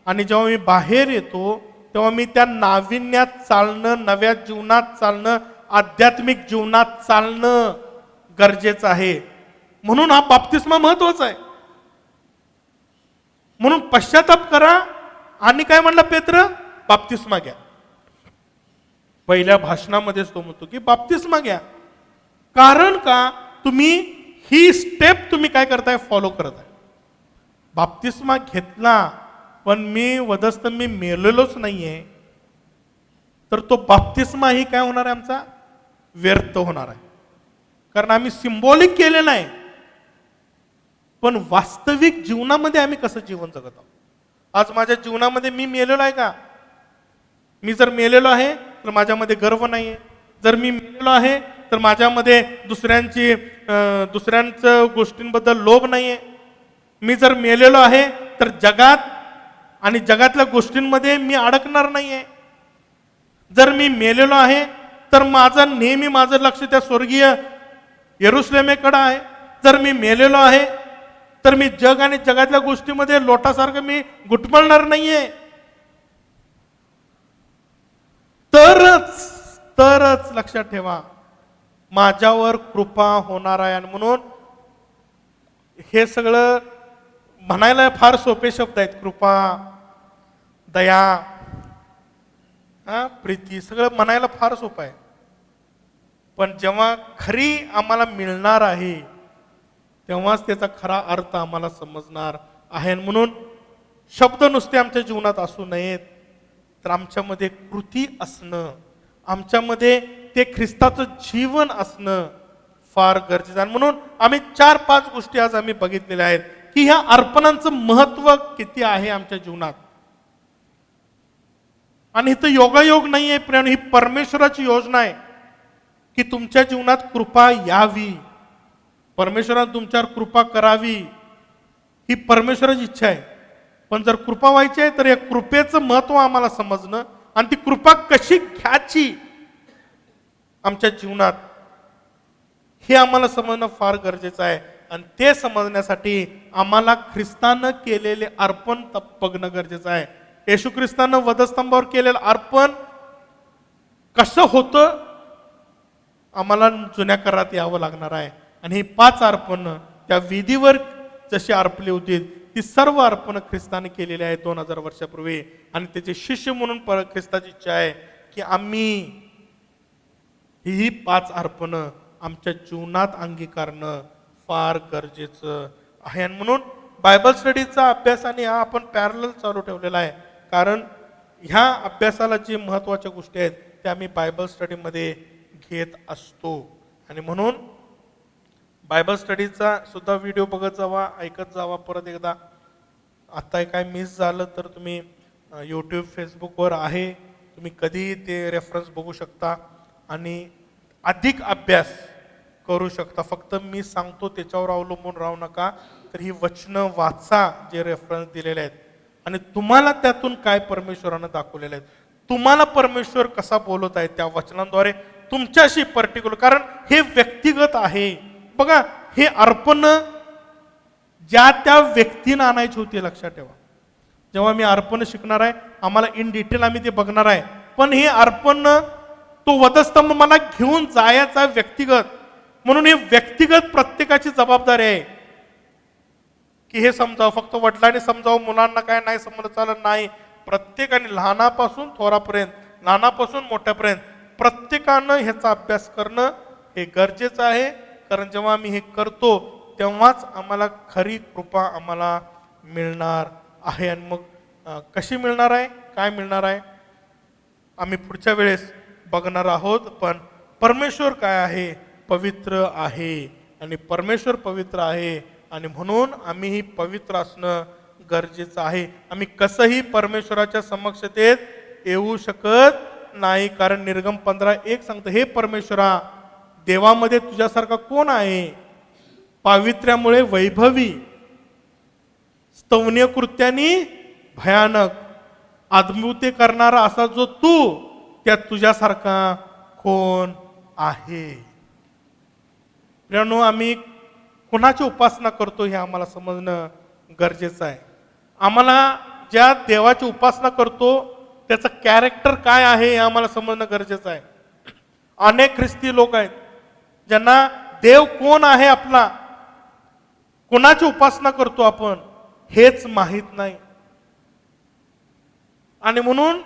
आणि जेव्हा मी बाहेर येतो तेव्हा मी त्या नाविन्यात चालणं, नव्या जीवनात चालणं, आध्यात्मिक जीवनात चालणं गरजेचं आहे. म्हणून हा बाप्तिस्मा महत्वाचा आहे. म्हणून पश्चाताप करा आणि काय म्हणलं पेत्र? बाप्तिस्मा घ्या. पहिल्या भाषणामध्येच तो म्हणतो की बाप्तिस्मा घ्या. कारण का? तुम्ही ही स्टेप तुम्ही काय करताय? फॉलो करत आहे. बाप्तिस्मा घेतला पण मी मेलेलोच नाहीये, तर तो बाप्तिस्मा ही काय होणार आहे? आमचा व्यर्थ होणार आहे. कारण आम्ही सिंबॉलिक केले नाही, पण वास्तविक जीवनामध्ये आम्ही कसं जीवन जगत आहोत. आज माझ्या जीवनामध्ये मी मेलेलो आहे का? मी जर मेलेलो आहे तर माझ्यामध्ये गर्व नाहीये. जर मी मेलेलो आहे तर माझ्यामध्ये दुसऱ्यांच्या गोष्टींबद्दल लोभ नाहीये. मी जर मेलेलो आहे तर जगात आणि जगातल्या गोष्टींमध्ये मी अडकणार नाहीये. जर मी मेलेलो आहे तर नेहमी माझं लक्ष त्या स्वर्गीय यरुशलेमेकडे आहे. जर मी मेलेलो आहे तर मी जग आणि जगातल्या गोष्टीमध्ये लोटासारखं मी घुटमळणार नाहीये. तरच लक्षात ठेवा माझ्यावर कृपा होणार आहे. आणि म्हणून हे सगळं म्हणायला फार सोपे शब्द आहेत. कृपा, दया, प्रीती सगळं म्हणायला फार सोपं आहे. पण जेव्हा खरी आम्हाला मिळणार आहे तेव्हाच त्याचा खरा अर्थ आम्हाला समजणार आहे. म्हणून शब्द नुसते आमच्या जीवनात असू नयेत, तर आमच्यामध्ये कृती असणं, आमच्यामध्ये ते ख्रिस्ताचं जीवन असणं फार गरजेचं आहे. म्हणून आम्ही 4-5 गोष्टी आज आम्ही बघितलेल्या आहेत की ह्या अर्पणांचं महत्व किती आहे आमच्या जीवनात. आणि इथं योगायोग नाहीये प्रियानो, ही परमेश्वराची योजना आहे की तुमच्या जीवनात कृपा यावी, परमेश्वराने तुमच्यावर कृपा करावी, ही परमेश्वराची इच्छा आहे. पण जर कृपा व्हायची आहे तर या कृपेचं महत्व आम्हाला समजणं आणि ती कृपा कशी घ्यायची आमच्या जीवनात हे आम्हाला समजणं फार गरजेचं आहे. आणि ते समजण्यासाठी आम्हाला ख्रिस्तानं केलेले अर्पण बघणं गरजेचं आहे. येशू ख्रिस्तानं वधस्तंभावर केलेलं अर्पण कसं होतं आम्हाला जुन्या करारात यावं लागणार आहे. आणि ही 5 अर्पण त्या विधीवर जशी अर्पली होती ती सर्व अर्पण ख्रिस्ताने केलेली आहे 2000 वर्षापूर्वी. आणि त्याचे शिष्य म्हणून ख्रिस्ताची इच्छा आहे की आम्ही ही 5 अर्पण आमच्या जीवनात अंगीकारणं फार गरजेचं आहे. आणि म्हणून बायबल स्टडीचा अभ्यास आणि हा आपण पॅरलल चालू ठेवलेला आहे. कारण ह्या अभ्यासाला जे महत्त्वाच्या गोष्टी आहेत त्या आम्ही बायबल स्टडीमध्ये घेत असतो. आणि म्हणून बायबल स्टडीचा सुद्धा व्हिडिओ बघत जावा, ऐकत जावा. परत एकदा आता काय मिस झालं तर तुम्ही यूट्यूब, फेसबुकवर आहे, तुम्ही कधीही ते रेफरन्स बघू शकता आणि अधिक अभ्यास करू शकता. फक्त मी सांगतो त्याच्यावर अवलंबून राहू नका. तर ही वचनं वाचा जे रेफरन्स दिलेले आहेत आणि तुम्हाला त्यातून काय परमेश्वरानं दाखवलेलं आहे, तुम्हाला परमेश्वर कसा बोलत आहे त्या वचनांद्वारे तुमच्याशी पर्टिक्युलर. कारण हे व्यक्तिगत आहे. बघा, हे अर्पण ज्या त्या व्यक्तीनं आणायची होती. लक्षात ठेवा, जेव्हा मी अर्पण शिकणार आहे आम्हाला इन डिटेल आम्ही ते बघणार आहे. पण हे अर्पण तो वधस्तंभ मला घेऊन जायचा व्यक्तिगत. म्हणून हे व्यक्तिगत प्रत्येकाची जबाबदारी आहे की हे समजावं. फक्त वडिलांनी समजावं, मुलांना काय नाही समजलं चालत नाही. प्रत्येकाने लहानापासून थोरापर्यंत, लहानापासून मोठ्यापर्यंत प्रत्येकानं ह्याचा अभ्यास करणं हे गरजेचं आहे. कारण जेव्हा आम्ही हे करतो तेव्हाच आम्हाला खरी कृपा आम्हाला मिळणार आहे. आणि मग कशी मिळणार आहे, काय मिळणार आहे आम्ही पुढच्या वेळेस बघणार आहोत. पण परमेश्वर काय आहे, पवित्र आहे. आणि परमेश्वर पवित्र आहे आणि म्हणून आम्हीही पवित्र असणं गरजेचं आहे. आम्ही कसंही परमेश्वराच्या समक्षतेत येऊ शकत नाही. कारण निर्गम 15:1 सांगतं, हे परमेश्वरा, देवामध्ये तुझ्यासारखा कोण आहे, पावित्र्यामुळे वैभवी, स्तवनीय कृत्यानी भयानक, अद्भुते करणारा असा जो तू, त्यात तुझ्यासारखा कोण आहे. प्रियानो, आम्ही कुणाची उपासना करतो हे आम्हाला समजणं गरजेचं आहे. आम्हाला ज्या देवाची उपासना करतो त्याचं कॅरेक्टर काय आहे हे आम्हाला समजणं गरजेचं आहे. अनेक ख्रिस्ती लोक आहेत ज्यांना देव कोण आहे आपला, कोणाची उपासना करतो आपण हेच माहीत नाही. आणि म्हणून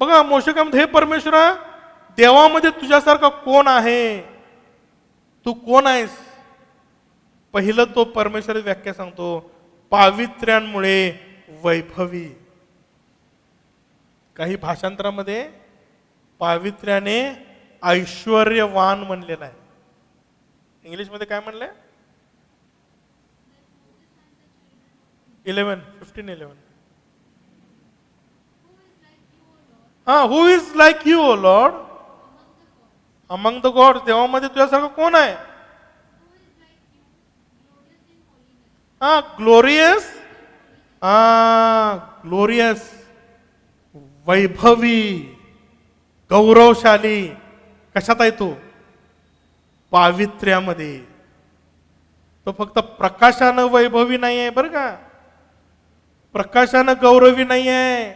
बघा मोशे काय म्हणतो, हे परमेश्वरा देवामध्ये तुझ्यासारखा कोण आहे, तू कोण आहेस. पहिलं तो परमेश्वर व्याख्या सांगतो, पावित्र्यांमुळे वैभवी. काही भाषांतरामध्ये पावित्र्याने ऐश्वर्यवान म्हणलेलं आहे. इंग्लिशमध्ये काय म्हणलंय? 15:11 who is like you O Lord among the god. देवामध्ये तुझ्यासारखं कोण आहे? ग्लोरियस, ग्लोरियस, वैभवी, गौरवशाली. कशात आहे तो? पावित्र्यामध्ये. तो फक्त प्रकाशानं वैभवी नाही आहे बरं का, प्रकाशानं गौरवी नाही आहे,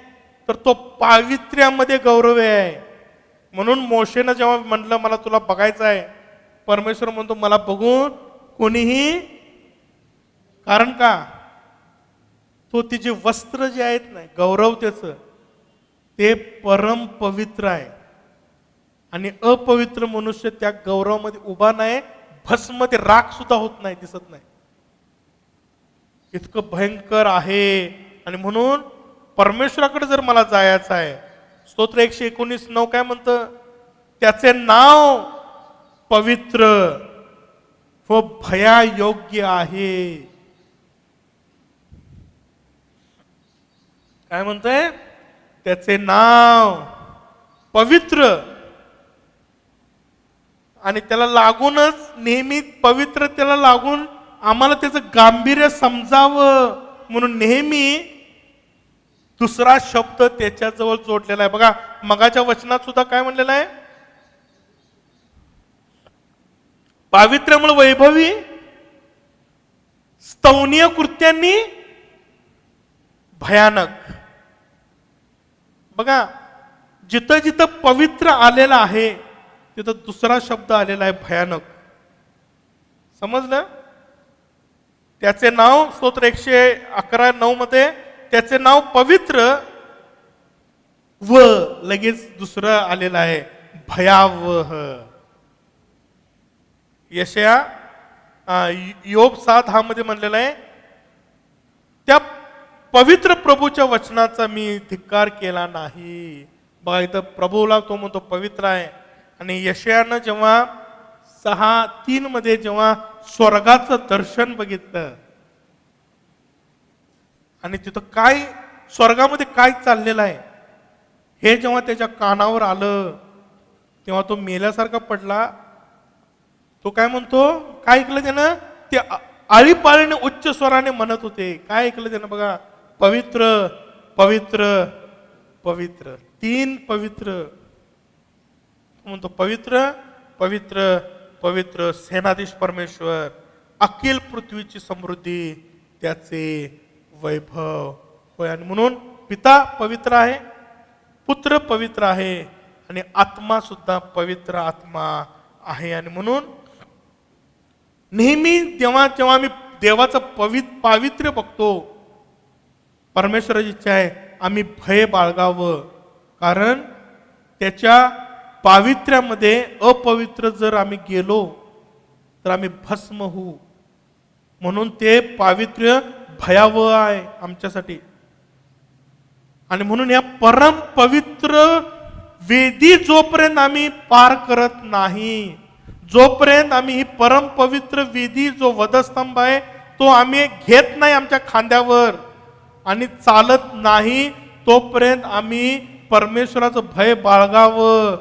तर तो पावित्र्यामध्ये गौरव आहे. म्हणून मोशेनं जेव्हा म्हटलं मला तुला बघायचं आहे, परमेश्वर म्हणतो मला बघून कोणीही, कारण का तो तिचे वस्त्र जे आहेत ना गौरव त्याचं ते परम पवित्र आहे. आणि अपवित्र मनुष्य त्या गौरवामध्ये उभा नाही, भस्म ते राख सुद्धा होत नाही, दिसत नाही. इतकं भयंकर आहे. आणि म्हणून परमेश्वराकडे जर मला जायचं आहे, स्तोत्र 119:9 काय म्हणतं? त्याचे नाव पवित्र व भयायोग्य आहे. काय म्हणतंय? त्याचे नाव पवित्र. आणि त्याला लागूनच नेहमी पवित्र, त्याला लागून आम्हाला त्याचं गांभीर्य समजावं म्हणून नेहमी दुसरा शब्द त्याच्याजवळ जोडलेला आहे. बघा मगाच्या वचनात सुद्धा काय म्हणलेलं आहे? पावित्र्यामुळे वैभवी, स्तवनीय कृत्यांनी भयानक. बघा जिथं जिथं पवित्र आलेला आहे तिथं दुसरा शब्द आलेला आहे भयानक. समजलं? त्याचे नाव स्तोत्र 111:9 मध्ये त्याचे नाव पवित्र व लगेच दुसरं आलेलं आहे भयावह. यशया योब 7:10 मध्ये म्हणलेलं आहे, त्या पवित्र प्रभूच्या वचनाचा मी धिक्कार केला नाही. बघा इथं प्रभूला तो म्हणतो पवित्र आहे. आणि यशयानं जेव्हा 6:3 मध्ये जेव्हा स्वर्गाचं दर्शन बघितलं आणि तिथं काय स्वर्गामध्ये काय चाललेलं आहे हे जेव्हा त्याच्या कानावर आलं तेव्हा तो मेल्यासारखा पडला. तो काय म्हणतो, काय ऐकलं त्यानं? ते आळीपाळीने उच्च स्वराने म्हणत होते. काय ऐकलं त्यानं? बघा, पवित्र पवित्र पवित्र, 3 पवित्र. म्हणतो पवित्र पवित्र पवित्र, सेनाधीश परमेश्वर, अखिल पृथ्वीची समृद्धी, त्याचे वैभव होय. आणि म्हणून पिता पवित्र आहे, पुत्र पवित्र आहे आणि आत्मा सुद्धा पवित्र आत्मा आहे. आणि म्हणून नेहमी जेव्हा जेव्हा आम्ही देवाचं पावित्र्य बघतो, परमेश्वराची इच्छा आहे आम्ही भय बाळगावं, कारण त्याच्या पावित्र्यामध्ये अपवित्र जर आम्ही गेलो तर आम्ही भस्म होऊ. म्हणून ते पावित्र्य भयावह आहे आमच्यासाठी. आणि म्हणून या परम पवित्र वेदी जोपर्यंत आम्ही पार करत नाही, जोपर्यंत आम्ही ही परम पवित्र वेदी जो वधस्तंभ आहे तो आम्ही घेत नाही आमच्या खांद्यावर आणि चालत नाही, तोपर्यंत आम्ही परमेश्वराचं भय बाळगावं.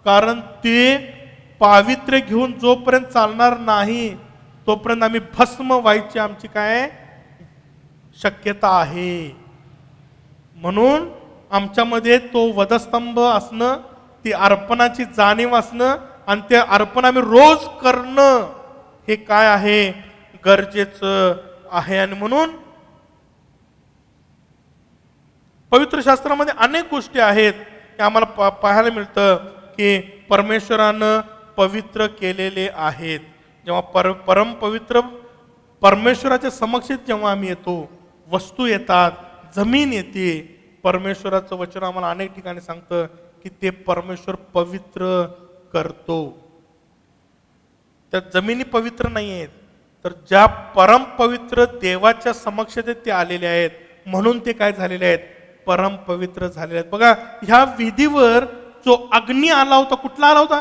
कारण ते पावित्र्य घेऊन जोपर्यंत चालणार नाही तोपर्यंत आम्ही भस्म व्हायची आमची काय शक्यता आहे. म्हणून आमच्यामध्ये तो वधस्तंभ असणं, ती अर्पणाची जाणीव असणं आणि ते अर्पण आम्ही रोज करणं हे काय आहे गरजेचं आहे. आणि म्हणून पवित्र शास्त्रामध्ये अनेक गोष्टी आहेत की आम्हाला पाहायला मिळतं की परमेश्वरानं पवित्र केलेले आहेत. जेव्हा परम पवित्र परमेश्वराच्या समक्षेत जेव्हा आम्ही येतो, वस्तू येतात, जमीन येते, परमेश्वराचं वचन आम्हाला अनेक ठिकाणी सांगतं की ते परमेश्वर पवित्र करतो. त्या जमिनी पवित्र नाही आहेत, तर ज्या परम पवित्र देवाच्या समक्षेत ते आलेले आहेत म्हणून ते काय झालेले आहेत, परम पवित्र झालेले आहेत. बघा, ह्या विधीवर जो अग्नी आला होता, कुठला आला होता?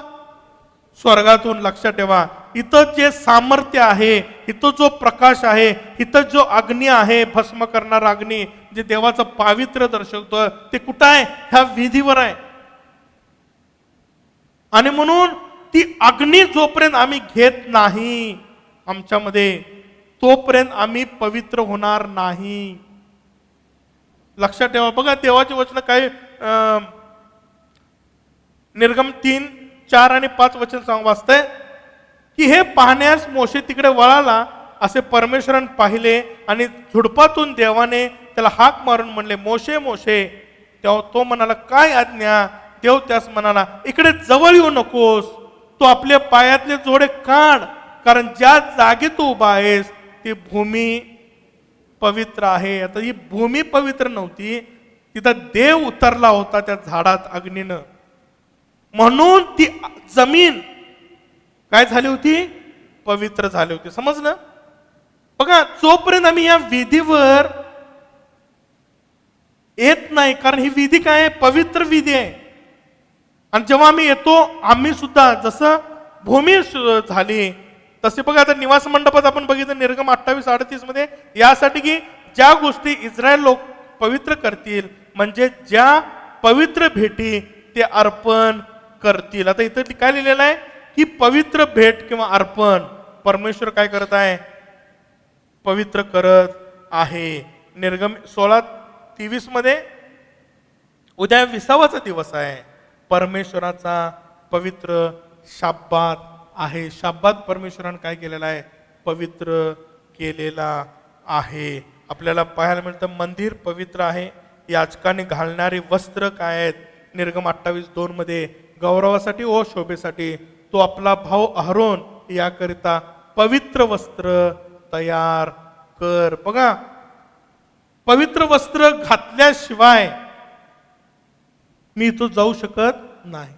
स्वर्गातून. लक्षात ठेवा, इथं जे सामर्थ्य आहे, इथं जो प्रकाश आहे, इथं जो अग्नी आहे, भस्म करणारा अग्नी, जे देवाचं पावित्र्य दर्शवतं, ते कुठं आहे? ह्या विधीवर आहे. आणि म्हणून ती अग्नी जोपर्यंत आम्ही घेत नाही आमच्यामध्ये, तोपर्यंत आम्ही पवित्र होणार नाही. लक्षात ठेवा. बघा, देवाचे वचन काय, निर्गम 3, 4 आणि 5 वचन वाचतंय की हे पाहण्यास मोशे तिकडे वळाला, असे परमेश्वराने पाहिले आणि झुडपातून देवाने त्याला हाक मारून म्हणले, मोशे मोशे. तेव्हा तो म्हणाला, काय आज्ञा? देव त्यास म्हणाला, इकडे जवळ येऊ नकोस, तो आपल्या पायातले जोडे काढ, कारण ज्या जागी तू उभा आहेस ती भूमी पवित्र आहे. आता ही भूमी पवित्र नव्हती, तिथं देव उतरला होता त्या झाडात अग्नीनं, म्हणून ती जमीन काय झाली होती? पवित्र झाली होती. समजलं? बघा, जोपर्यंत आम्ही या विधीवर येत नाही, कारण ही विधी काय आहे? पवित्र विधी आहे. आणि जेव्हा आम्ही येतो, आम्ही सुद्धा जसं भूमी झाली तसे, बघा आता निवास मंडपात आपण बघितलं निर्गम 28:38 मध्ये, यासाठी की ज्या गोष्टी इस्रायल लोक पवित्र करतील, म्हणजे ज्या पवित्र भेटी ते अर्पण करतील. आता इथं काय लिहिलेलं आहे की पवित्र भेट किंवा अर्पण परमेश्वर काय करत आहे? पवित्र करत आहे. निर्गम 16:23 मध्ये, उद्या 20वाचा दिवस आहे, परमेश्वराचा पवित्र शाब्बात आहे. शाब्बात परमेश्वराने काय केलेला आहे? पवित्र केलेला आहे. आपल्याला पाहायला मिळतं मंदिर पवित्र आहे. याजकाने घालणारी वस्त्र काय आहेत? निर्गम 28:2 मध्ये, गौरवासाठी व शोभेसाठी तो आपला भाऊ अहरोन याकरिता पवित्र वस्त्र तयार कर. बघा, पवित्र वस्त्र घातल्याशिवाय मी इथं जाऊ शकत नाही.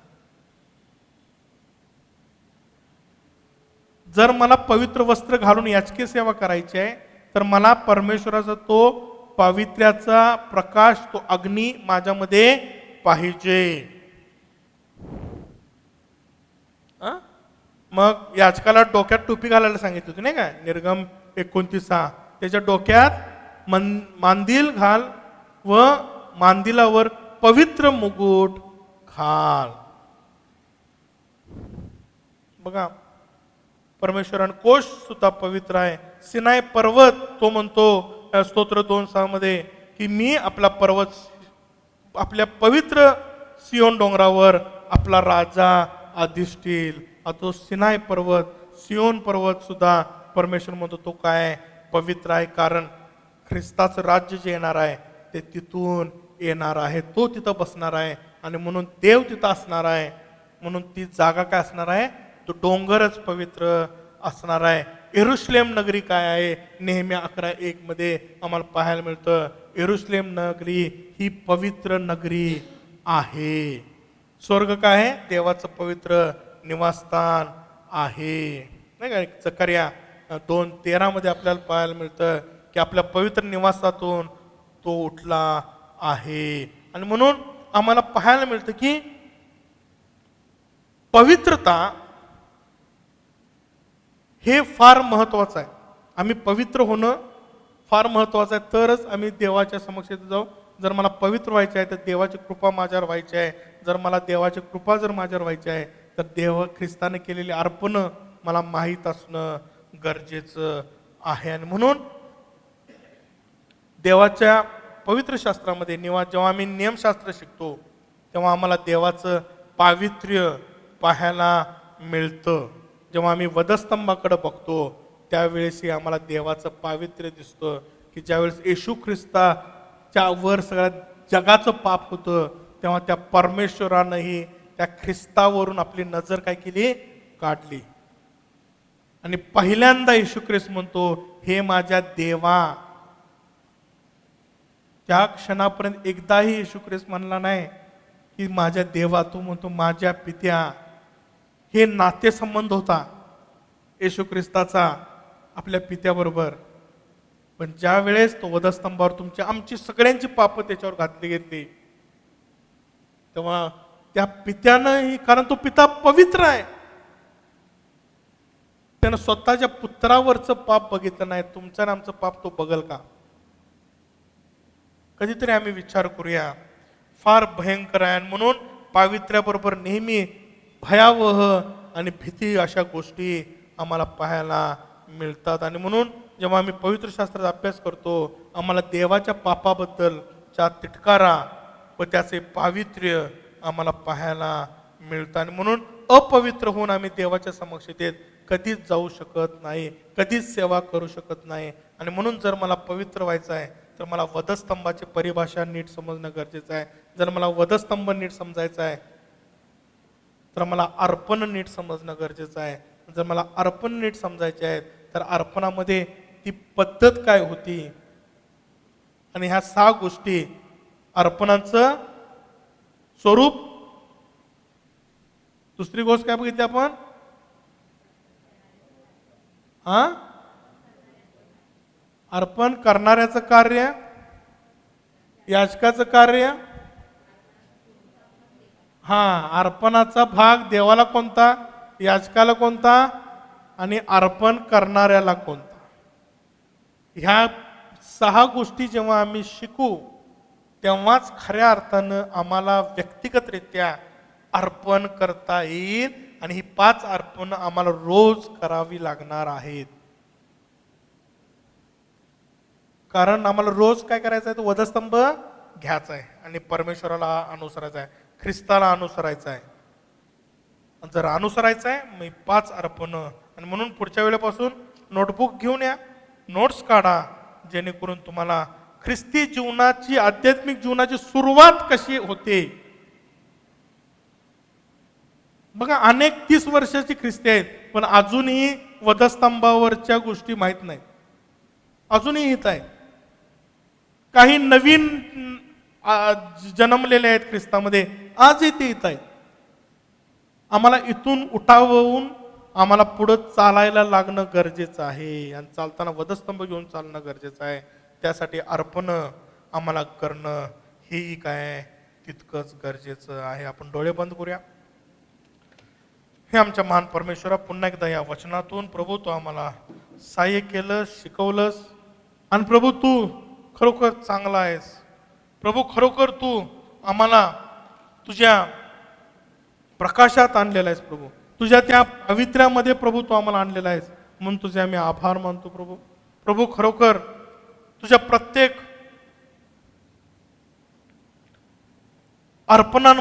जर मला पवित्र वस्त्र घालून याचकी सेवा करायची आहे, तर मला परमेश्वराचा तो पावित्र्याचा प्रकाश, तो अग्नी माझ्यामध्ये पाहिजे. मग याचकाला डोक्यात टोपी घालायला सांगितली होती नाही का? निर्गम 29:6, त्याच्या डोक्यात मांदिल घाल व मांदिलावर पवित्र मुकुट घाल. बघा, परमेश्वरान कोश सुद्धा पवित्र आहे. सिनाय पर्वत, तो म्हणतो स्तोत्र 2:6 मध्ये की मी आपला पर्वत, आपल्या पवित्र सियोन डोंगरावर आपला राजा अधिष्ठील. तो सिनाय पर्वत, सियोन पर्वत सुद्धा परमेश्वर म्हणतो तो काय? पवित्र आहे. कारण ख्रिस्ताचं राज्य जे येणार आहे ते तिथून येणार आहे, तो तिथं बसणार आहे आणि म्हणून देव तिथं असणार आहे. म्हणून ती जागा काय असणार आहे? तो डोंगरच पवित्र असणार आहे. यरुशलेम नगरी काय आहे? नेहम्या 11:1 मध्ये आम्हाला पाहायला मिळतं, यरुशलेम नगरी ही पवित्र नगरी आहे. स्वर्ग काय आहे? देवाचं पवित्र निवासस्थान आहे. नाही का? जकर्या 2:13 मध्ये आपल्याला पाहायला मिळतं की आपल्या पवित्र निवासातून तो उठला आहे. आणि म्हणून आम्हाला पाहायला मिळतं की पवित्रता हे फार महत्वाचं आहे. आम्ही पवित्र होणं फार महत्वाचं आहे, तरच आम्ही देवाच्या समक्ष जाऊ. जर मला पवित्र व्हायचे आहे तर देवाची कृपा माझ्यावर व्हायची आहे. जर मला देवाची कृपा जर माझ्यावर व्हायची आहे तर देव ख्रिस्ताने केलेली अर्पण मला माहीत असणं गरजेचं आहे. आणि म्हणून देवाच्या पवित्र शास्त्रामध्ये जेव्हा आम्ही नियमशास्त्र शिकतो तेव्हा आम्हाला देवाचं पावित्र्य पाहायला मिळतं. जेव्हा आम्ही वधस्तंभाकडे बघतो त्यावेळेसही आम्हाला देवाचं पावित्र्य दिसतं की ज्यावेळेस येशू ख्रिस्ताच्या वर सगळ्या जगाचं पाप होतं, तेव्हा त्या परमेश्वरानंही त्या ख्रिस्तावरून आपली नजर काय केली, काढली. आणि पहिल्यांदा येशू ख्रिस्त म्हणतो, हे माझ्या देवा. त्या क्षणापर्यंत एकदाही येशू ख्रिस्त म्हणला नाही की माझ्या देवा, तो म्हणतो माझ्या पित्या. हे नातेसंबंध होता येशू ख्रिस्ताचा आपल्या पित्याबरोबर. पण ज्या वेळेस तो वधस्तंभावर आमची सगळ्यांची पापं त्याच्यावर घातली घेतली, तेव्हा त्या पित्यानं, कारण तो पिता पवित्र आहे, त्यानं स्वतःच्या पुत्रावरचं पाप बघितलं नाही. तुमचं आणि आमचं पाप तो बघल का? कधीतरी आम्ही विचार करूया. फार भयंकर आहे. म्हणून पावित्र्याबरोबर नेहमी भयावह आणि भीती अशा गोष्टी आम्हाला पाहायला मिळतात. आणि म्हणून जेव्हा आम्ही पवित्र शास्त्राचा अभ्यास करतो, आम्हाला देवाच्या पापाबद्दलचा तिटकारा व त्याचे पावित्र्य आम्हाला पाहायला मिळतं. आणि म्हणून अपवित्र होऊन आम्ही देवाच्या समक्षतेत कधीच जाऊ शकत नाही, कधीच सेवा करू शकत नाही. आणि म्हणून जर मला पवित्र व्हायचं आहे तर मला वधस्तंभाची परिभाषा नीट समजणं गरजेचं आहे. जर मला वधस्तंभ नीट समजायचा आहे तर मला अर्पण नीट समजणं गरजेचं आहे. जर मला अर्पण नीट समजायचे आहे तर अर्पणामध्ये ती पद्धत काय होती, आणि ह्या 6 गोष्टी, अर्पणाचं स्वरूप, दुसरी गोष्ट काय बघितली आपण, अर्पण करणाऱ्याचं कार्य, याजकाचं कार्य. अर्पणाचा भाग देवाला कोणता, याजकाला कोणता, आणि अर्पण करणाऱ्याला कोणता. ह्या 6 गोष्टी जेव्हा आम्ही शिकू तेव्हाच खऱ्या अर्थानं आम्हाला व्यक्तिगतरित्या अर्पण करता येईल. आणि ही 5 अर्पण आम्हाला रोज करावी लागणार आहेत. कारण आम्हाला रोज काय करायचं आहे, तो वधस्तंभ घ्यायचा आहे आणि परमेश्वराला अनुसरायचा आहे, ख्रिस्ताला अनुसरायचा आहे. जर अनुसरायचं आहे मग 5 अर्पण. आणि म्हणून पुढच्या वेळेपासून नोटबुक घेऊन या, नोट्स काढा, जेणेकरून तुम्हाला ख्रिस्ती जीवनाची, आध्यात्मिक जीवनाची सुरुवात कशी होते. बघा, अनेक 30 वर्षाची ख्रिस्ती आहेत पण अजूनही वधस्तंभावरच्या गोष्टी माहीत नाहीत, अजूनही येत आहेत. काही नवीन जन्मलेले आहेत ख्रिस्तामध्ये, आजही ते येत आहेत. आम्हाला इथून उठावून आम्हाला पुढे चालायला लागणं गरजेचं आहे. आणि चालताना वधस्तंभ घेऊन चालणं गरजेचं आहे. त्यासाठी अर्पण आम्हाला करणं हेही काय तितकंच गरजेचं आहे. आपण डोळे बंद करूया. हे आमच्या महान परमेश्वरा, पुन्हा एकदा या वचनातून प्रभू तू आम्हाला सहाय्य केलं, शिकवलंस. आणि प्रभू तू खरोखर चांगला आहेस. प्रभू खरोखर तू आम्हाला तुझ्या प्रकाशात आणलेला आहेस. प्रभू तुझ्या त्या पावित्र्यामध्ये प्रभू तू आम्हाला आणलेला आहेस, म्हणून तुझे आम्ही आभार मानतो. प्रभू प्रभू खरोखर तुझ्या प्रत्येक अर्पणां